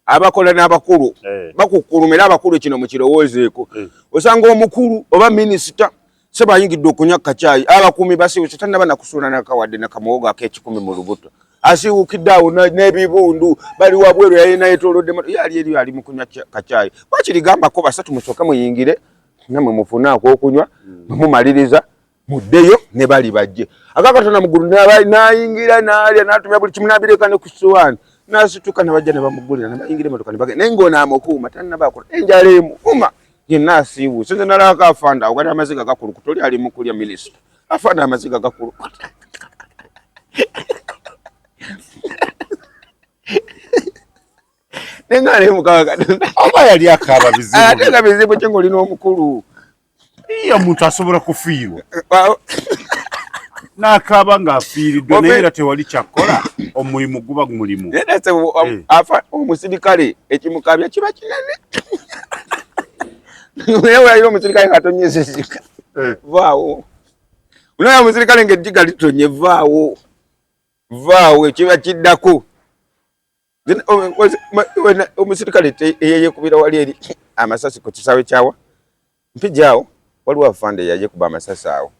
abakola n'abakulu bakukkuluma era abakulu kino mukirowoozeeko osanga omukulu oba minisita se bayingidde okunywa kacaayi abakuumi basiibuse tannaba nakusuula nakawadde nakamuwogo ak'ekikumi mu lubuto asiwukidde awo n'ebibundu bali wabweru yalina yetoolodde yali eri ali mu kunywa kacaayi wakirigambako basatu musooke muyingire namwe mufune ak'okunywa mumaliriza muddeyo ne bali bajje akakatona mugulu nayingira nalya natumya buli kimu nabireka ne ku ssowaani nasituka ne bajja ne bamugulira ne bayingira emmotoka ne bagenda naye ng'onaamukuuma tannabakola enjala emuuma yenna asiibuuse nze nalabako afanda awo gali amaziga gakulukuta oli ali mu kulya minisita afanda amaziga gakulukuta nengale mukaba Katonda oba yali akaaba bizibu ate nga bizibu kye ng'olina omukulu iyo omuntu asobola kufiirwa n'akaaba ng'afiiriddwe naye era tewali kyakola omulimu guba mulimu afa omusirikale ekimukabya kiba kinene naye welayira omusirikale ngatonyezezika vaawo unaye omusirikale ng'eddiga litonye vaawo ekiba kiddako omusirikale eyeyekubira wali eri amasasi ku kisaawe kyawa mpijaawo waliwo afande yayekuba amasasi awo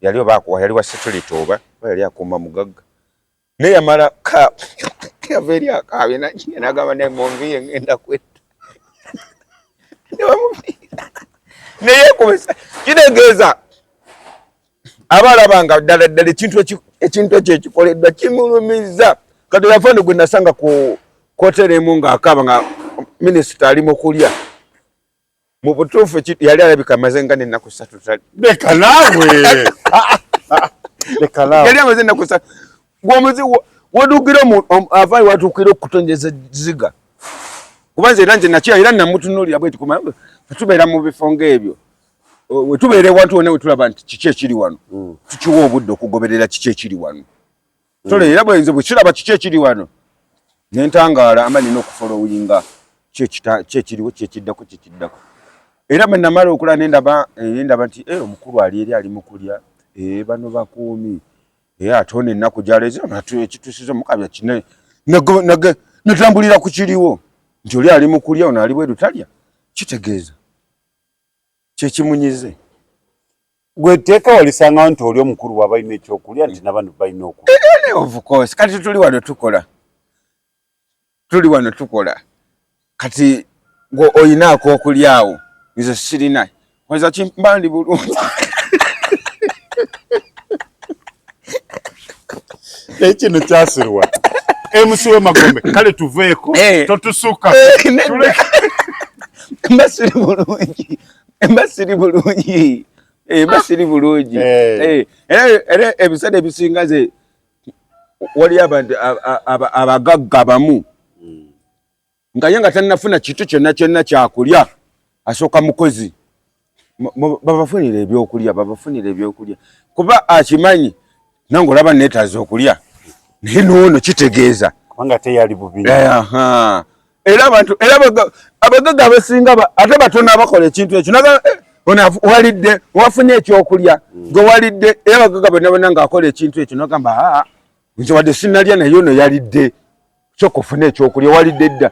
yali obaakuwa yali wa security oba yali akuuma mugagga naye yamala yava eri akaabye nagamba naye munviire ngenda kwetta neyekubisa kitegeeza abalabanga ddala ddala ekintu ekyo ekikoleddwa kimulumiza kati afande gwe nasanga ku koteremu ng'akaaba nga minisita ali mu kulya mu butuufu yali alabika amaze nga n'ennaku 3 leka naawe yali amaze ennaku 3 gwomuzi waduukira avaayo watuukira okutonyeza ziga kubanza era nze nakira era namutunuulira bweti kumanya tubeera mu bifo ng'ebyo wetubeera ewantu wonna wetulaba nti kiki ekiri wano tukiwa obudde okugoberera kiki ekiri wano toleera bwenze bwe kiraba kiki ekiri wano nentangaala amba nina okufolowinga kyekiriwo kyekiddako era bwe namala okula nendaba nti omukulu ali eri ali mu kulya bano bakuumi ate ono ennaku gyaleeze ekitusiza omukabya kinene netambulira ku kiriwo nti oli ali mu kulya ono ali bweru talya kitegeeza kyekimunyize gwe tteeka walisangawo nti oli omukulu waba alina ekyokulya nti n'abantu balina okulya of course kati tuli wano tukola kati gwe oyinaako okulyawo nze sirina weza kimbandi bulungi ekino kyasirwa emusi w'emagombe kale tuveeko totusuka mba siri bulungi era ebiseera ebisinga ze wali abantu abagagga bamu nga ye nga tannafuna kitu kyonna kyakulya asooka mukozi babafunira ebyokulya kuba akimanyi nange olaba neetaaza okulya naye noono kitegeeza kubanga teyali bubi era abagagga abasinga ate batono abakola ekintu ekyo walidde wafunye ekyokulya gwe walidde era abagagga bonna ng'akola ekintu ekyo nogamba nze wadde sinalya naye ono yalidde kyokufuna ekyokulya walidde dda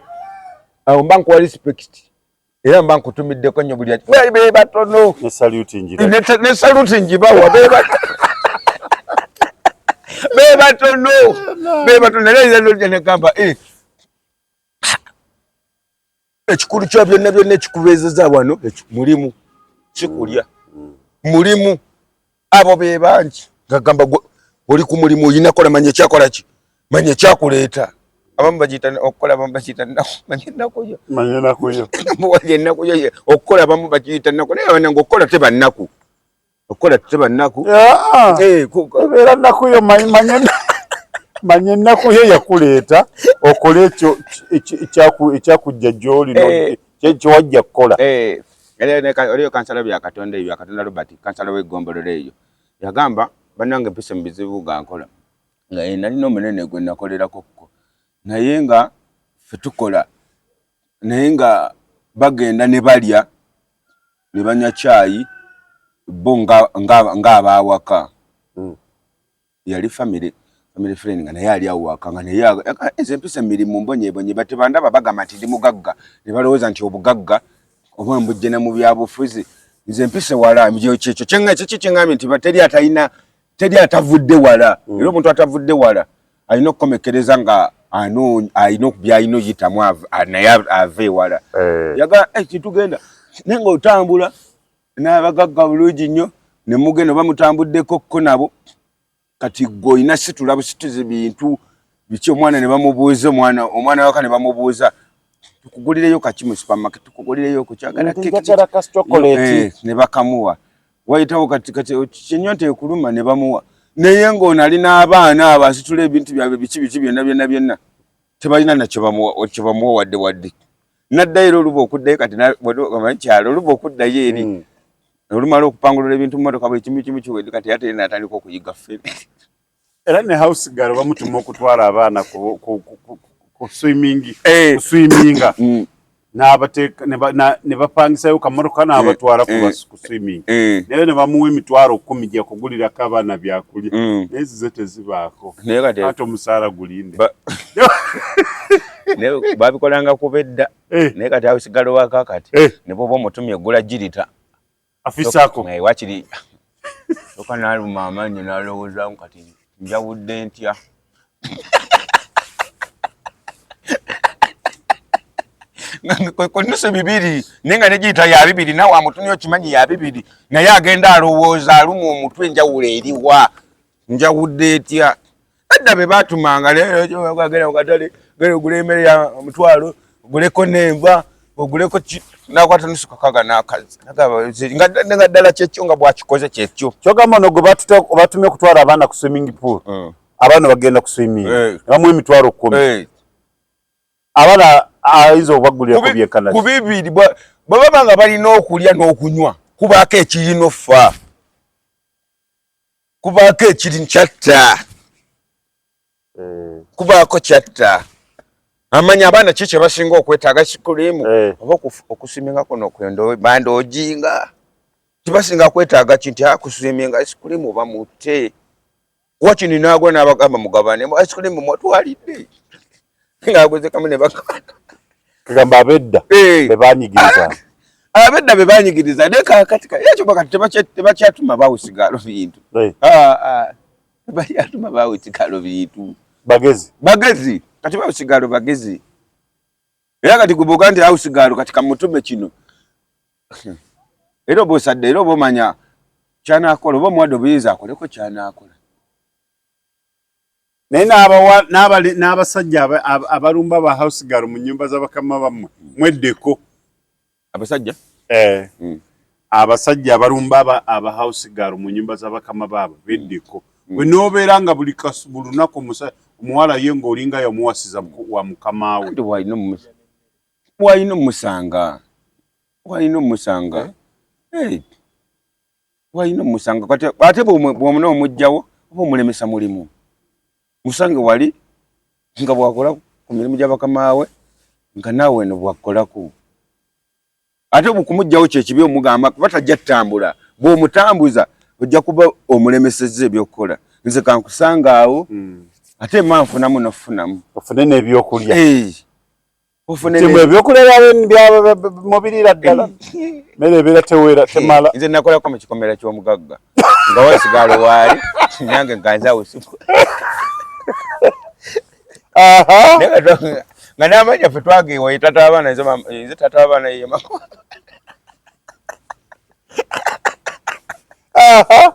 awo mba nkuwa respect era mba nkutumiddeko nnyo buli be batono ne salute njira ne salute njibawa be batono era lero ne kamba ekikulu kya byonna ekikubeezeza wano mulimu kikulya mulimu abo be bangi gagamba oli ku mulimu oyina kola manya kyakola ki manya kyakuleeta abamu bagiyita okukola abamu bagiyita nnaku manya nakuyo okukola abamu bagiyita nnaku naye abanange okukola teba nnaku okukola teba nnaku ebeera nakuyo manya nakuyo yakuleeta okole ekyo ekyakujja gy'oli kyewajja kukola. Oliyo kansala bya Katonda ebyo Katonda Robert kansala w'eggombolola eyo yagamba bannange mpise mu bizibu ga nkola nga nalina omunene gwe nakolerako naye nga ffe tukola naye nga bagenda ne balya ne banywa caayi bo ng'abaawaka yali family friend nga naye ali awaka nga naye nze mpise emirimu mbonyebonye batebandaba bagamba nti ndi mugagga ne balowooza nti obugagga oba mbujje na mu byabufuzi nze mpise wala kyekyo kyeŋŋambye nti teri atavudde wala era omuntu atavudde wala alina okukomekereza nga alina byalina oyitamu naye ava ewala yaga kitugenda naye nga otambula n'abagagga bulungi nnyo ne mugenda oba mutambuddeko kko nabo kati gwe olina situla busituzi bintu biki omwana ne bamubuuza omwana waka ne bamubuuza tukugulireyo kaki mu supermarket tukugulireyo ku kyagala ne bakamuwa wayitawo kati kinyonte ekuluma ne bamuwa naye ng'ono ali n'abaana abasitula ebintu byabwe biki byonna tebalina nakyo bamuwa wadde naddayo era oluba okuddayo kati kyalo oluba okuddayo eri olumala okupangulula ebintu mu motoka buli kimu kiwedde kati ate natandika okuyiga ffere era ne house girl bamutuma okutwala abaana ku swiminga n'abateeka ne bapangisayo kamotoka n'abatwala ku swimming naye ne bamuwa emitwalo 10 gya kugulirako abaana byakulya naye zize tezibaako ate omusaala gulinde babikolanga kuba edda naye kati awo sigalo wakakati ne bwoba omutumye eggula girita afisaako wakiri soka naluma amaanyi nalowoozamu kati njawudde ntya konusu 2 naye nga negiyita ya 2 nawe amutumye okimanyi ya 2 naye agenda alowooza aluma omutwe njawulo eriwa njawudde etya adda be batumanga leero agenda mukatale genda ogule emmere ya mutwalo oguleko n'enva oguleko nakwata nusu kakaga n'akazi nga ddala kyekyo nga bwakikoze kyekyo kyogamba no gwe batumye okutwala abaana ku swimming pool abaana bagenda ku swimming bamuwa emitwalo 10 abaana ayinza obagulirako byenkana ku 2 bwebaba nga balina okulya n'okunywa kubaako ekirina offa kubaako ekiri kyatta kubaako kyatta amanya abaana kiki basinga okwetaaga sikulimu oba okuswimingako nokwendo banda ojinga tibasinga kwetaaga kinti akuswiminga sikulimu bamutte wakini nagwa n'abagamba mugabane sikulimu mwatwalidde ngaaguze kamu ne kugamba abedda bebanyigiriza abedda bebanyigiriza naye kakati ekyo bakati tebakyatuma bawusigalo bintu tebakyatuma bawusigalo bintu bagezi kati bawusigalo bagezi era kati gubuga nti awusigalo kati kamutume kino era obosadde era obomanya kyanakola oba omuwadde obuyinza akoleko kyanakola naye n'abasajja abalumba ba house girl mu nnyumba z'abakama bammwe mweddeko abasajja abasajja abalumba aba house girl mu nnyumba z'abakama baabo beddeko bwe n'obeera nga buli lunaku omuwala ye ng'olinga yamuwasiza wa mukama we walina omusanga ate bw'omuna omugjawo oba omulemesa mulimu musange wali nga bwakola ku mirimu gy'abakama we nga naawe no bwakolaku ate bukumugjawo kyekibi omugamba batajja ttambula bw'omutambuza ojja kuba omulemesezza ebyokukola nze kankusanga awo ate manfunamu nofunamu ofune n'ebyokulya Timwe byokulera bya mobirira ddala. Mere bera tewera temala. Nze nakola kwa mukikomera kyo mugagga. Nga wasigalo wali nyange nganza usiku. Aha. Nga namanya fe twagewa itata abana nze tata abana ye mako. Aha.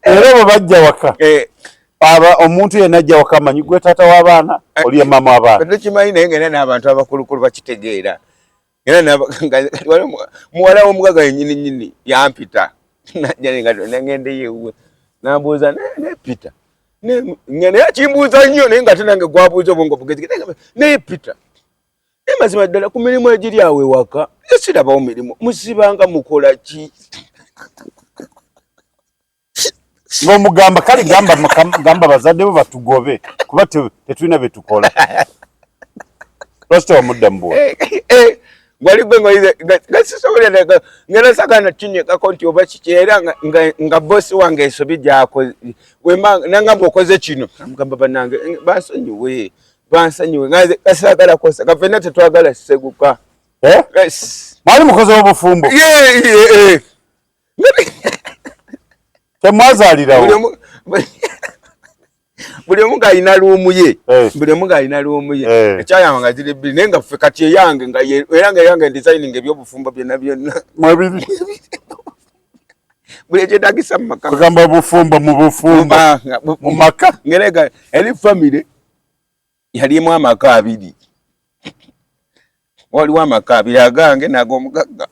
Era bajja waka. Aba omuntu yenajja waka manyi gwe tata w'abaana oli ya mama w'abaana. Kati kimanyi naye ngene n'abantu abakulukulu bakitegeera. Ngene muwala w'omugagga yennyini yampita. Najja nga ngende yewe. Nambuuza ne Peter. Ngene yakimbuuza nnyo naye nga tenange gwabuuza obwongo bugezi. Ne Peter. Mazima ddala ku mirimu egiri awe waka. Sirabawo mirimu. Musibanga mukola ki? Ngomugamba kali gamba bazadde bo batugobe kuba tetulina betukola. Rosto omudda mbo. Gwali gwe ngoyize gasisobole ngena sagana kinye kakonti oba kikyera nga boss wange esobi jako wemba nanga mbokoze kino amugamba banange bansonyiwe ngaze kasagala kosa kafena tetwagala seguka. Yes. Mali mukoze obufumbo. Temwazalirawo. Buli omu alina luumu ye. Buli omu alina luumu ye. Ekyayama nga ziri bbiri naye nga ffe kati eyange nga era nga eyange designing ebyobufumbo byonna. Mwabiri. Buli ekyetagisa mu maka. Kugamba obufumbo mu bufumbo. Mu maka. Ngerega eri family yalimu amaka abiri. Waliwo amaka abiri agange n'ag'omugagga.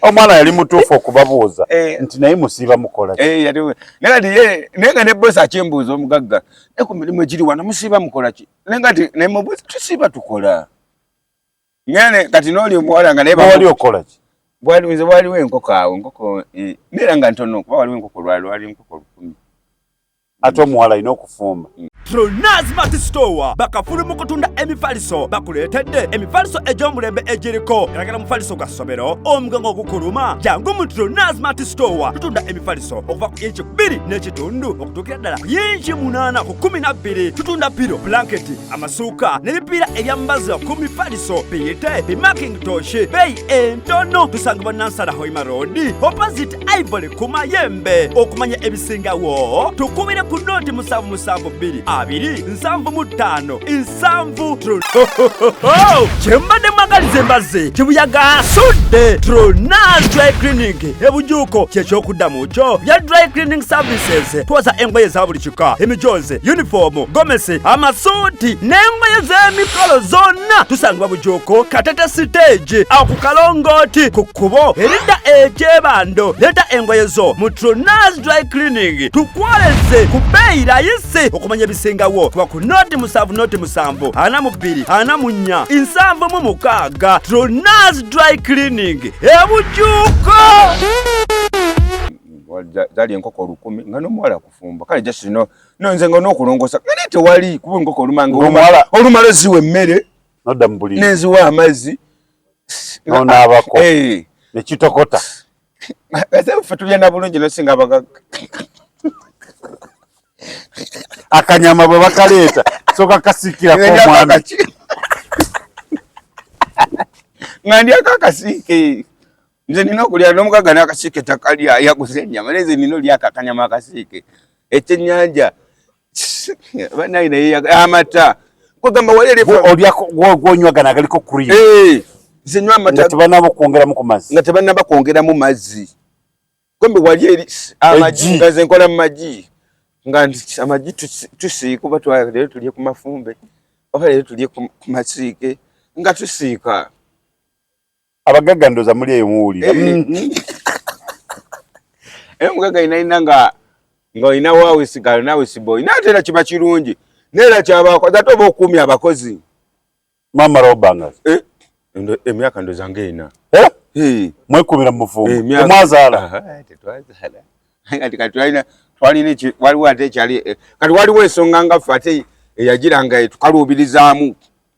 Omwana yali mutuufu okubabuuza nti naye musiiba mukola ki? Nenga ne boss akimbuuza omugagga ne ku mirimu egiri wano musiiba mukola ki? Nenga ti ne mubuuza tusiiba tukola. Ngene kati n'oli omuwala nga naye wali okola ki? Waliwo enkoko awo enkoko neera nga ntono kuba waliwo enkoko lwali enkoko 10. Ate omuwala alina okufumba. Tronaz Mart Store bakafulu mu kutunda emifaliso bakuleetedde emifaliso egy'omulembe egiriko eragala mufaliso gwa ssomero omugongo ogukuluma jangu mu Tronaz Mart Store tutunda emifaliso okuva ku inchi 2 n'ekitundu okutuukira ddala ku inchi 8 ku 12 tutunda piro blanketi amasuuka n'ebipiira ebyambaza ku mifaliso biyite bimakintosh beeyi entono tusangibwa Nansana Hoima Road opposite Ivory ku Mayembe. Okumanya ebisingawo tukubire ku noti 772 275 Chembade magalize mbaze chibuyaga asudde Tronaz Dry Cleaning ebujuko kyekyokudamu kyo bya dry cleaning services twaza engoye za buli kika emijoze uniform gomesi amasuuti n'engoye z'emikolo zonna tusangibwa bujuko Katete stage akukalongoti ku kkubo erida ekyebando leta engoye zo mu Tronaz Dry Cleaning tukwaleze ku bbeeyi rayisi okumanya bisingawo tuba ku noti 7 42 7 Tronaz Dry Cleaning ebujuko zali enkoko 10 nga n'omuwala kufumba kale just nze nga n'okulongosa ngane tewali kuba enkoko olumanga olumala ziwa emmere nodda mu buliri n'eziwa amazzi n'onaabako nekitokota ate ffe tulyana bulungi nosinga abagagga akanyama bwe bakaleeta soka kasikira ko mwami ngandi akakasiike nze nina okulya n'omugagga n'akasiike takalya yaguze ennyama neze nina olya akanyama akasiike ekyennyanja banayi naye amata kugamba olyagonywagana agaliko cream nze nywa amata nga tebanaba okwongeramu ku mazzi nga tebanaba kwongeramu mazzi kumbe wali eri amagi nga ze nkola mu magi nga amagi tusiika oba twalero tulye ku mafumbe oba lero tulye ku masiike nga tusiika abagagga ndoza muli eyo muwulira omugagga inaina nga olina waawisigalo naawe siboyi naate era kiba kirungi neera kyabakozi ate oba okuumya abakozi mama robangas emyaka ndoza ngaina mwekumira mu bufumbo temwazaala waliwo ate ekyali kati waliwo ensonga nga ffe ate eyagiranga tukaluubirizaamu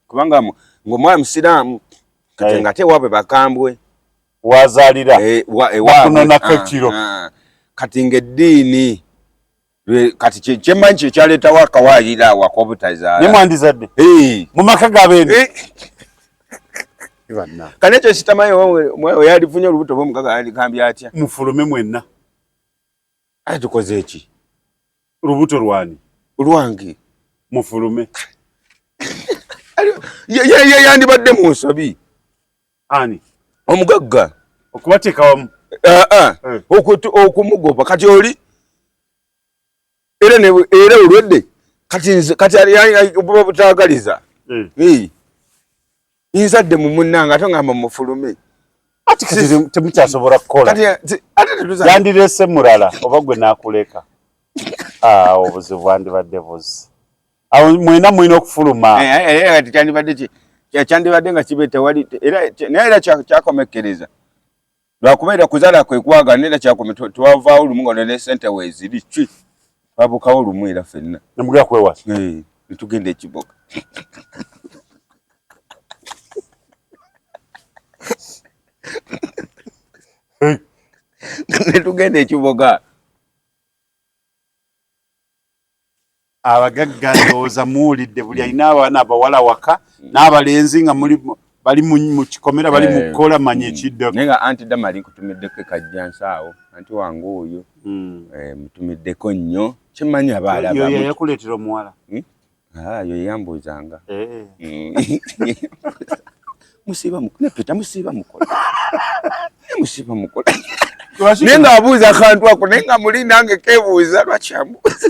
kubanga ng'omwana musiraamu kati nga ate waabwe bakambwe wazaalira wakunonako ekiro kati ng'eddiini kati kyemanyi kyaleetawo akawaayira awakobutazaala ne mwandizadde mu maka gabene kane ekyo kitamayi mwewe yalifunye olubuto bw'omukaga yalikambye atya mufulume mwenna ate tukoze eki olubuto lwani lwange mufulume yandibadde mu nsobi ani omugagga okubateeka wamu okumugoba kati oli era olwedde kati buba butaagaliza nzadde mu munnanga ate ngamba mufulume ati temukyasobola kukola yandirese mulala oba gwe nakuleka obuzibu bwandibadde buzi awo mwena mwina okufuluma kati kyandibadde nga kibe tewali naye era kyakomekereza lwakuba era kuzaala kwekwaga era kyakome twavaawo lumu nga ne sente weeziri ki twabukawo lumu era ffenna nemugera kwewasa netugenda ekiboga netugenda ekiboga abagagga ndowooza muwulidde buli alina abaana abawala waka n'abalenzi nga bali mu kikomera bali mu kukola manya ekiddeko naye nga anti Damali nkutumiddeko ekajjansaawo anti wange oyo mutumiddeko nnyo kimanyi abaalaba yakuleetera omuwala yo yambuuzanga musiiba nepeta musiiba mukola musiiba mukola naye nga abuuza akantu ako naye nga muli nange kebuuza lwaki ambuuza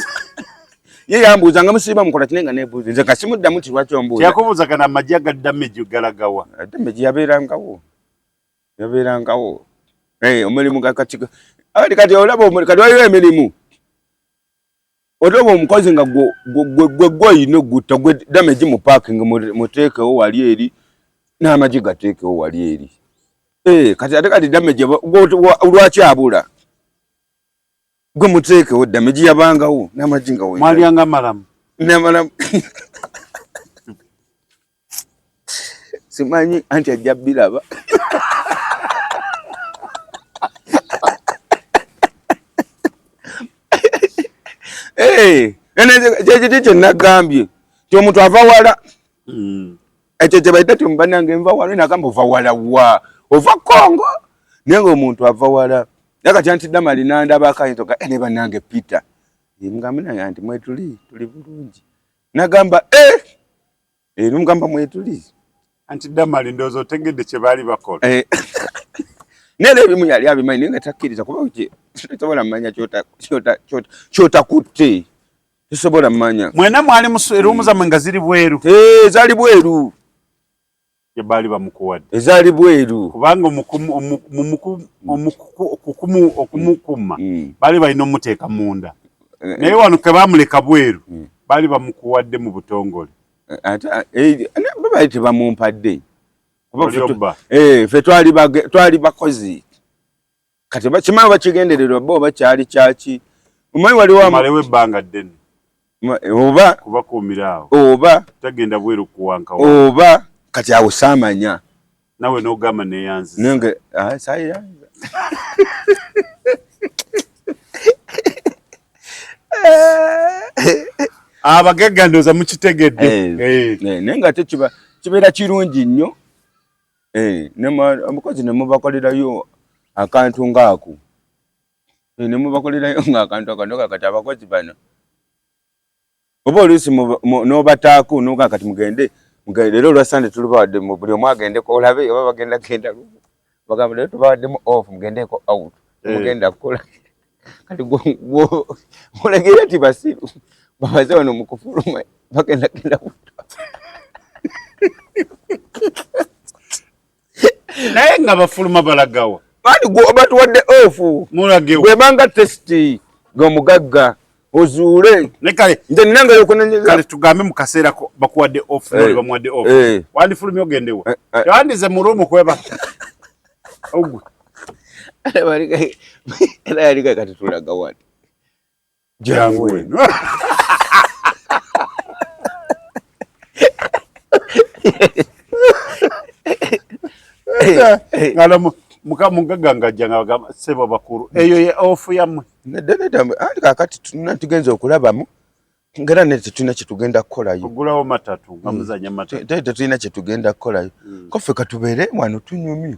ye yambuuzanga musiiba mukola kinaye nga nebuuza nze kasimuddamu ti lwaki ombuuza yakubuuzaga n'amagye aga damage galagawa damage yabeerangawo omulimu kati olaba kati waliwo emirimu otoba omukozi nga gwe oyina ogutta gwe damage mu parking muteekewo wali eri n'amagi gateekewo wali eri kati ate kati damage lwaki abula gwe muteekewo damage yabangawo n'amagi nga mwalyanga malamu namalamu simanyi anti ajja biraba kyekiti kyenagambye ti omuntu ava wala ekyo kyebaita ti mubanange nva wala nagamba ova wala wa ova Kongo naye nga omuntu ava wala naye kati anti Damali nandabako ayinza ne bannange Peter mugamba naye anti mwetuli tuli bulungi nagamba nomugamba mwetuli anti Damali ndowooza otegedde kye baali bakola naye ebimu yali abimanyi naye nga takkiriza kuba tosobola mmanya kyotakutte tosobola mmanya mwena mwali eruumu zammwe nga ziri bweru zaali bweru yebaali bamukuwadde ezaali bweru kubanga okumukuma baali balina omuteeka munda naye wano ke baamuleka bweru baali bamukuwadde mu butongole babaali tebamumpadde ffe twali bakozi kati kimanyi bakigendererwa bo oba kyali kyaki omanyi waliwo ebbanga ddene oba kubakuumira awo oba tagenda bweru kuwanka oba kati awo saamanya nawe n'ogamba neyanziza nange saayanza abagagga ndowooza mukitegedde naye nga ate kibeera kirungi nnyo omukozi ne mubakolerayo akantu ng'ako ne mubakolerayo ng'akantu akanoga kati abakozi bano oba oluusi n'obataako noga kati mugende leero olwasande tulibawadde mu buli omu agendeko olabe oba bagenda genda lumu bagamba leero tubawaddemu off mugendeko out mugenda kukola kati mulegere ti basiru babaze wano mu kufuluma bagenda genda butwa naye nga bafuluma balagawa bani batuwadde ofu mulagewo bwebanga testi g'omugagga ozuule kale nze ninanga yokunanyeza kale tugambe mu kaseera bakuwadde ofu noli bamuwadde ofu wandifulumya ogendewa tewandize mu ruumu kweba ogwe era yaliga kati tulaga wati jangu eno Mugaganga janga bagamba sebo bakuru eyo ye ofu yamwe nedda andi kakati tugenza okulabamu ngera ne tetulina kyetugenda kukolayo ogulawo matatu nga muzanya matatu tetulina kyetugenda kukolayo kofe katubeere wano tunyumye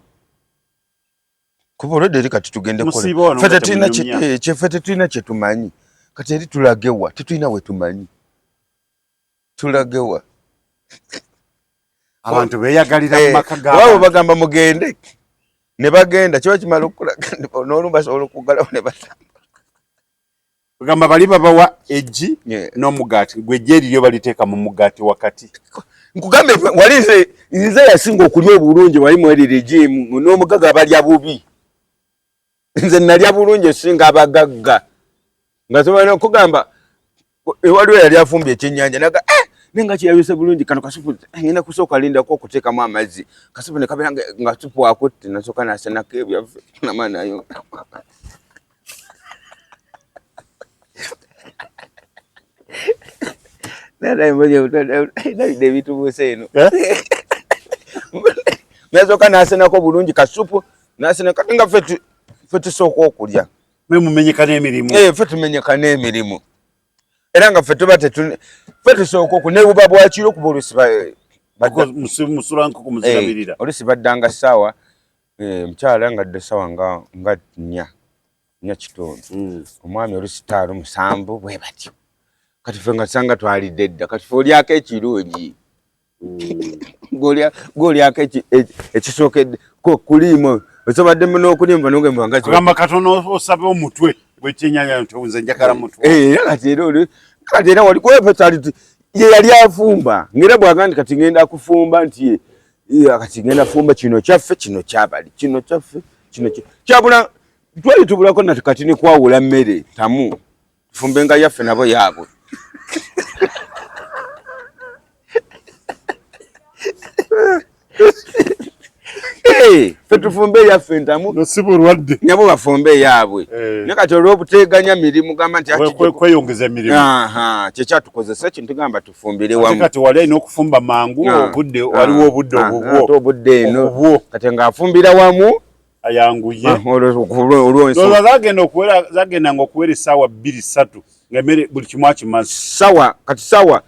kuba olwedde eri kati tugende ffe tetulina kyetumanyi kati eri tulagewa tetulina we tumanyi tulagewa abantu beyagalira mu maka gaabo wabo bagamba mugende ne bagenda kiba kimala okulaga n'olumba basobola okugalawo ne batamba bagamba bali babawa eggi n'omugaati gwe eggi eriryo baliteeka mu mugaati wakati nkugambe wali nze yasinga okulya obulungi wali mweri regimu n'omugaga balya bubi nze nalya bulungi esinga abagagga nga sobola okugamba waliwo yali afumbye ekyennyanja naga nenga kyeyayuse bulungi kano kasupu ngenda kusooka lindako okuteekamu amazzi kasupu ne kabeera nga supu akutte nasooka nasenako ebyaffe namanayo nalide ebitubuuse eno nasooka nasenako bulungi kasupu nasenaka nga ffe tusooka okulya mumenyeka n'emirimu ffe tumenyeka n'emirimu era nga ffe tuba ffe tusooka oku ne buba bwakiro kuba olusi musulanko kumuzirabirira olusi baddanga ssaawa mukyala nga dde ssaawa nga 4 kitundu omwami olusi 5 bwe batyo kati ffe nga tusanga twalidde edda kati ffe olyako ekirungi g'olyako ekisookedde kuliimo osobadde n'okulimba n'ogamba katono osabe omutwe gw'ekyenyanja nze njagala mutwe kati era wali kwepetali ye yali afumba ngera bwagandi kati ngenda kufumba nti kati ngenda fumba kino kyaffe kino kyabali kino kyaffe kino kyabula twali tubulako nati kati ne kwawula mmere tamu tufumbe nga yaffe nabo yaabwe ffe tufumbe yaffe ntamu nosibulwadde nyabo bafumbe yaabwe nakati olw'obuteganya mirimu gamba nti kweyongeza emirimu kyekyatukozesa kintu gamba tufumbire wamu kati wali alina okufumba mangu obudde waliwo obudde obudde eno kati ng'afumbira wamu ayanguye zagendanga okuwera essaawa 2-3 ng'emmere buli kimu akimaze saawa 4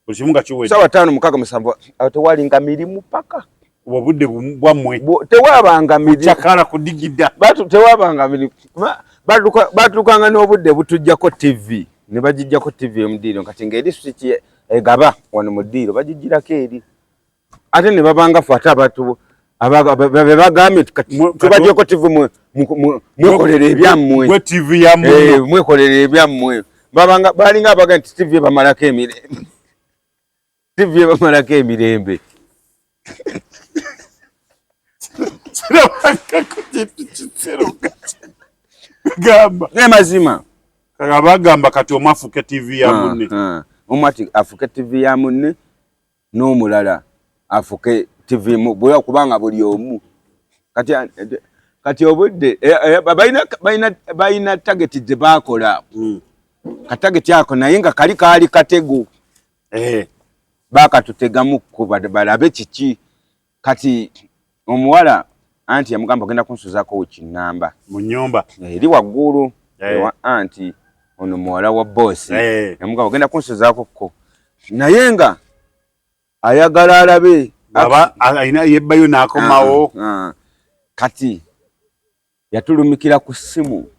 buli kimu nga kiwedde saawa 5-6-7 tewalinga mirimu paka obudde bwammwe tewabanga mirimu kyakala kudigida tewabanga mirimu batukanga n'obudde butujjako TV ne bagijjako TV emuddiiro kati ng'eri swiki egaba wano mu ddiiro bagijjirako eri ate ne babanga ffe ate abantu bagambye tubajjeko TV mwekolera ebyammwe mwekolera ebyammwe balinga abaga nti TV bamalako emirembe TV bamalako emirembe gamba mazima bagamba kati omu afuke TV ya munne omu ati afuke TV ya munne n'omulala afuke TV kubanga buli omu kati obudde balina tageti gye baakola katageti ako naye nga kaali katego bakatutegamu kuba balabe kiki kati omuwala anti yamugamba ogenda kunsuzaako wekinamba mu nnyumba eri waggulu ewa anti ono muwala wa boosi yamugamba ogenda kunsuzaakokko naye nga ayagala alabe alina yebbayo n'akomawo kati yatulumikira ku ssimu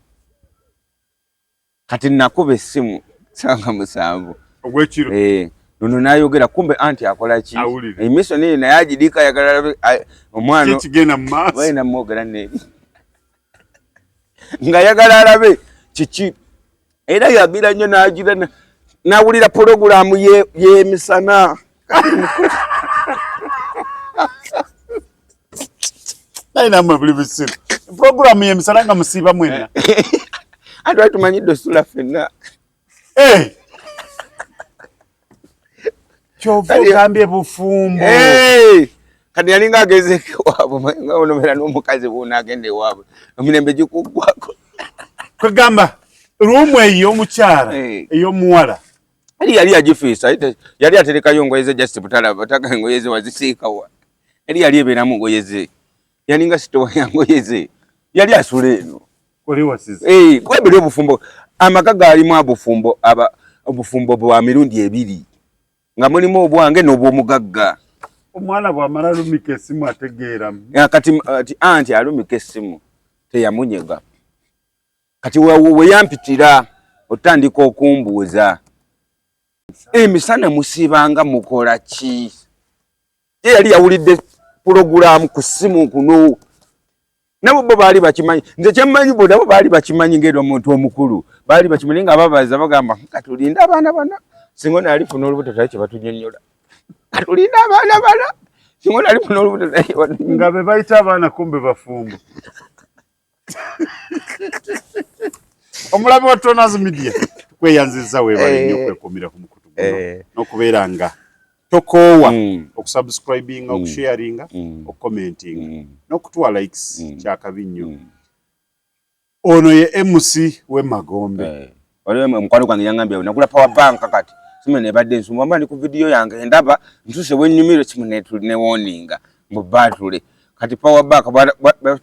kati nakuba essimu sanga 7 ogwekiro nono nayogera kumbe anti akola ki emiso niyo naye agirika ayagala omwana kigenda mu maaso balina mwogera neri nga ayagala alabe kiki era yagira nnyo n'agira n'awulira pologulaamu y'emisana nainamwe buli bisiru pologulaamu y'emisana nga musiiba mwenna anti wali tumanyidde osula ffenna kyova ogambye bufumbo kati yalinga agezeko ewaabwe nga onomera n'omukazi boona agenda ewaabwe emirembe gikuggwako kwegamba ruumu ey'omukyala ey'omuwala yali yagifiisa yali aterekayo ngoye ze just butala bataka ngoye ze wazisiikawa yali ebeeramu ngoye ze yaninga sitowa yango yeze yali asula eno koli wasize kwebere obufumbo amaka galimu abufumbo obufumbo bwa mirundi ebiri nga mulimu obwange n'obwomugagga omwana bwamala lumika essimu ategeera kati anti alumika essimu teyamunyega kati we yampitira otandika okumbuuza emisana musibanga mukola ki yali yawulidde pulogulaamu ku ssimu kuno nabo bo baali bakimanyi nze kyammanyi bo nabo baali bakimanyi ng'era omuntu omukulu baali bakimanyi nga babaza bagamba katulinda abaana bana singa nalifuna olubuto tali kye batunyonnyola katulinda abaana bana singa nalifuna olubuto tali kye batunyonnyola nga be bayita abaana kumbe bafumbo omulabe wa Tonaz Media tukweyanziza weebale nnyo okwekumira ku mukutu guno n'okubeera nga tokoowa okusubscribinga okusharinga okucommentinga n'okutuwa likes kyakabi nnyo ono ye MC we Magombe waliwo mukwano gwange yangambye nagula power bank kati simu nebadde nsumba mba ndi ku video yange ndaba ntuse wennyumiro simu ne warninga mu batule kati power bank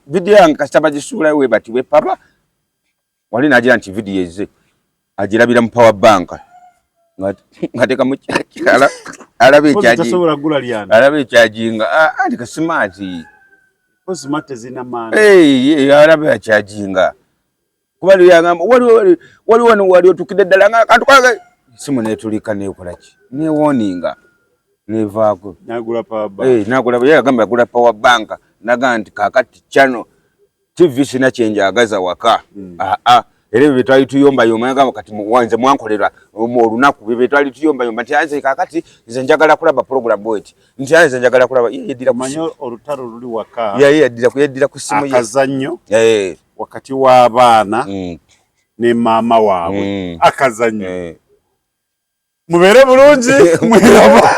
video yange kasitaba gisula we bati we papa wali nagira nti video eze agirabira mu power bank ngateka mu kyakala alabe charginga andika smart ko smart zina maana alabe ya charginga kubali yangamba wali otukide ddala nga kantu kage simu netulika nekola ki ne warninga nevaako nagula power bank nagula yagamba agula power bank naga nti kakati channel TV sina change agaza waka era bitwali tuyomba yomanga kati muwanze mwankolera olunaku bitwali tuyomba yomba nti kakati nze njagala kulaba program bweti nti nze njagala kulaba yedira manyo olutaro luli waka yedira ku simu akazanyo wakati w'abaana ne mama waabwe akazanyo mubere bulungi mwiraba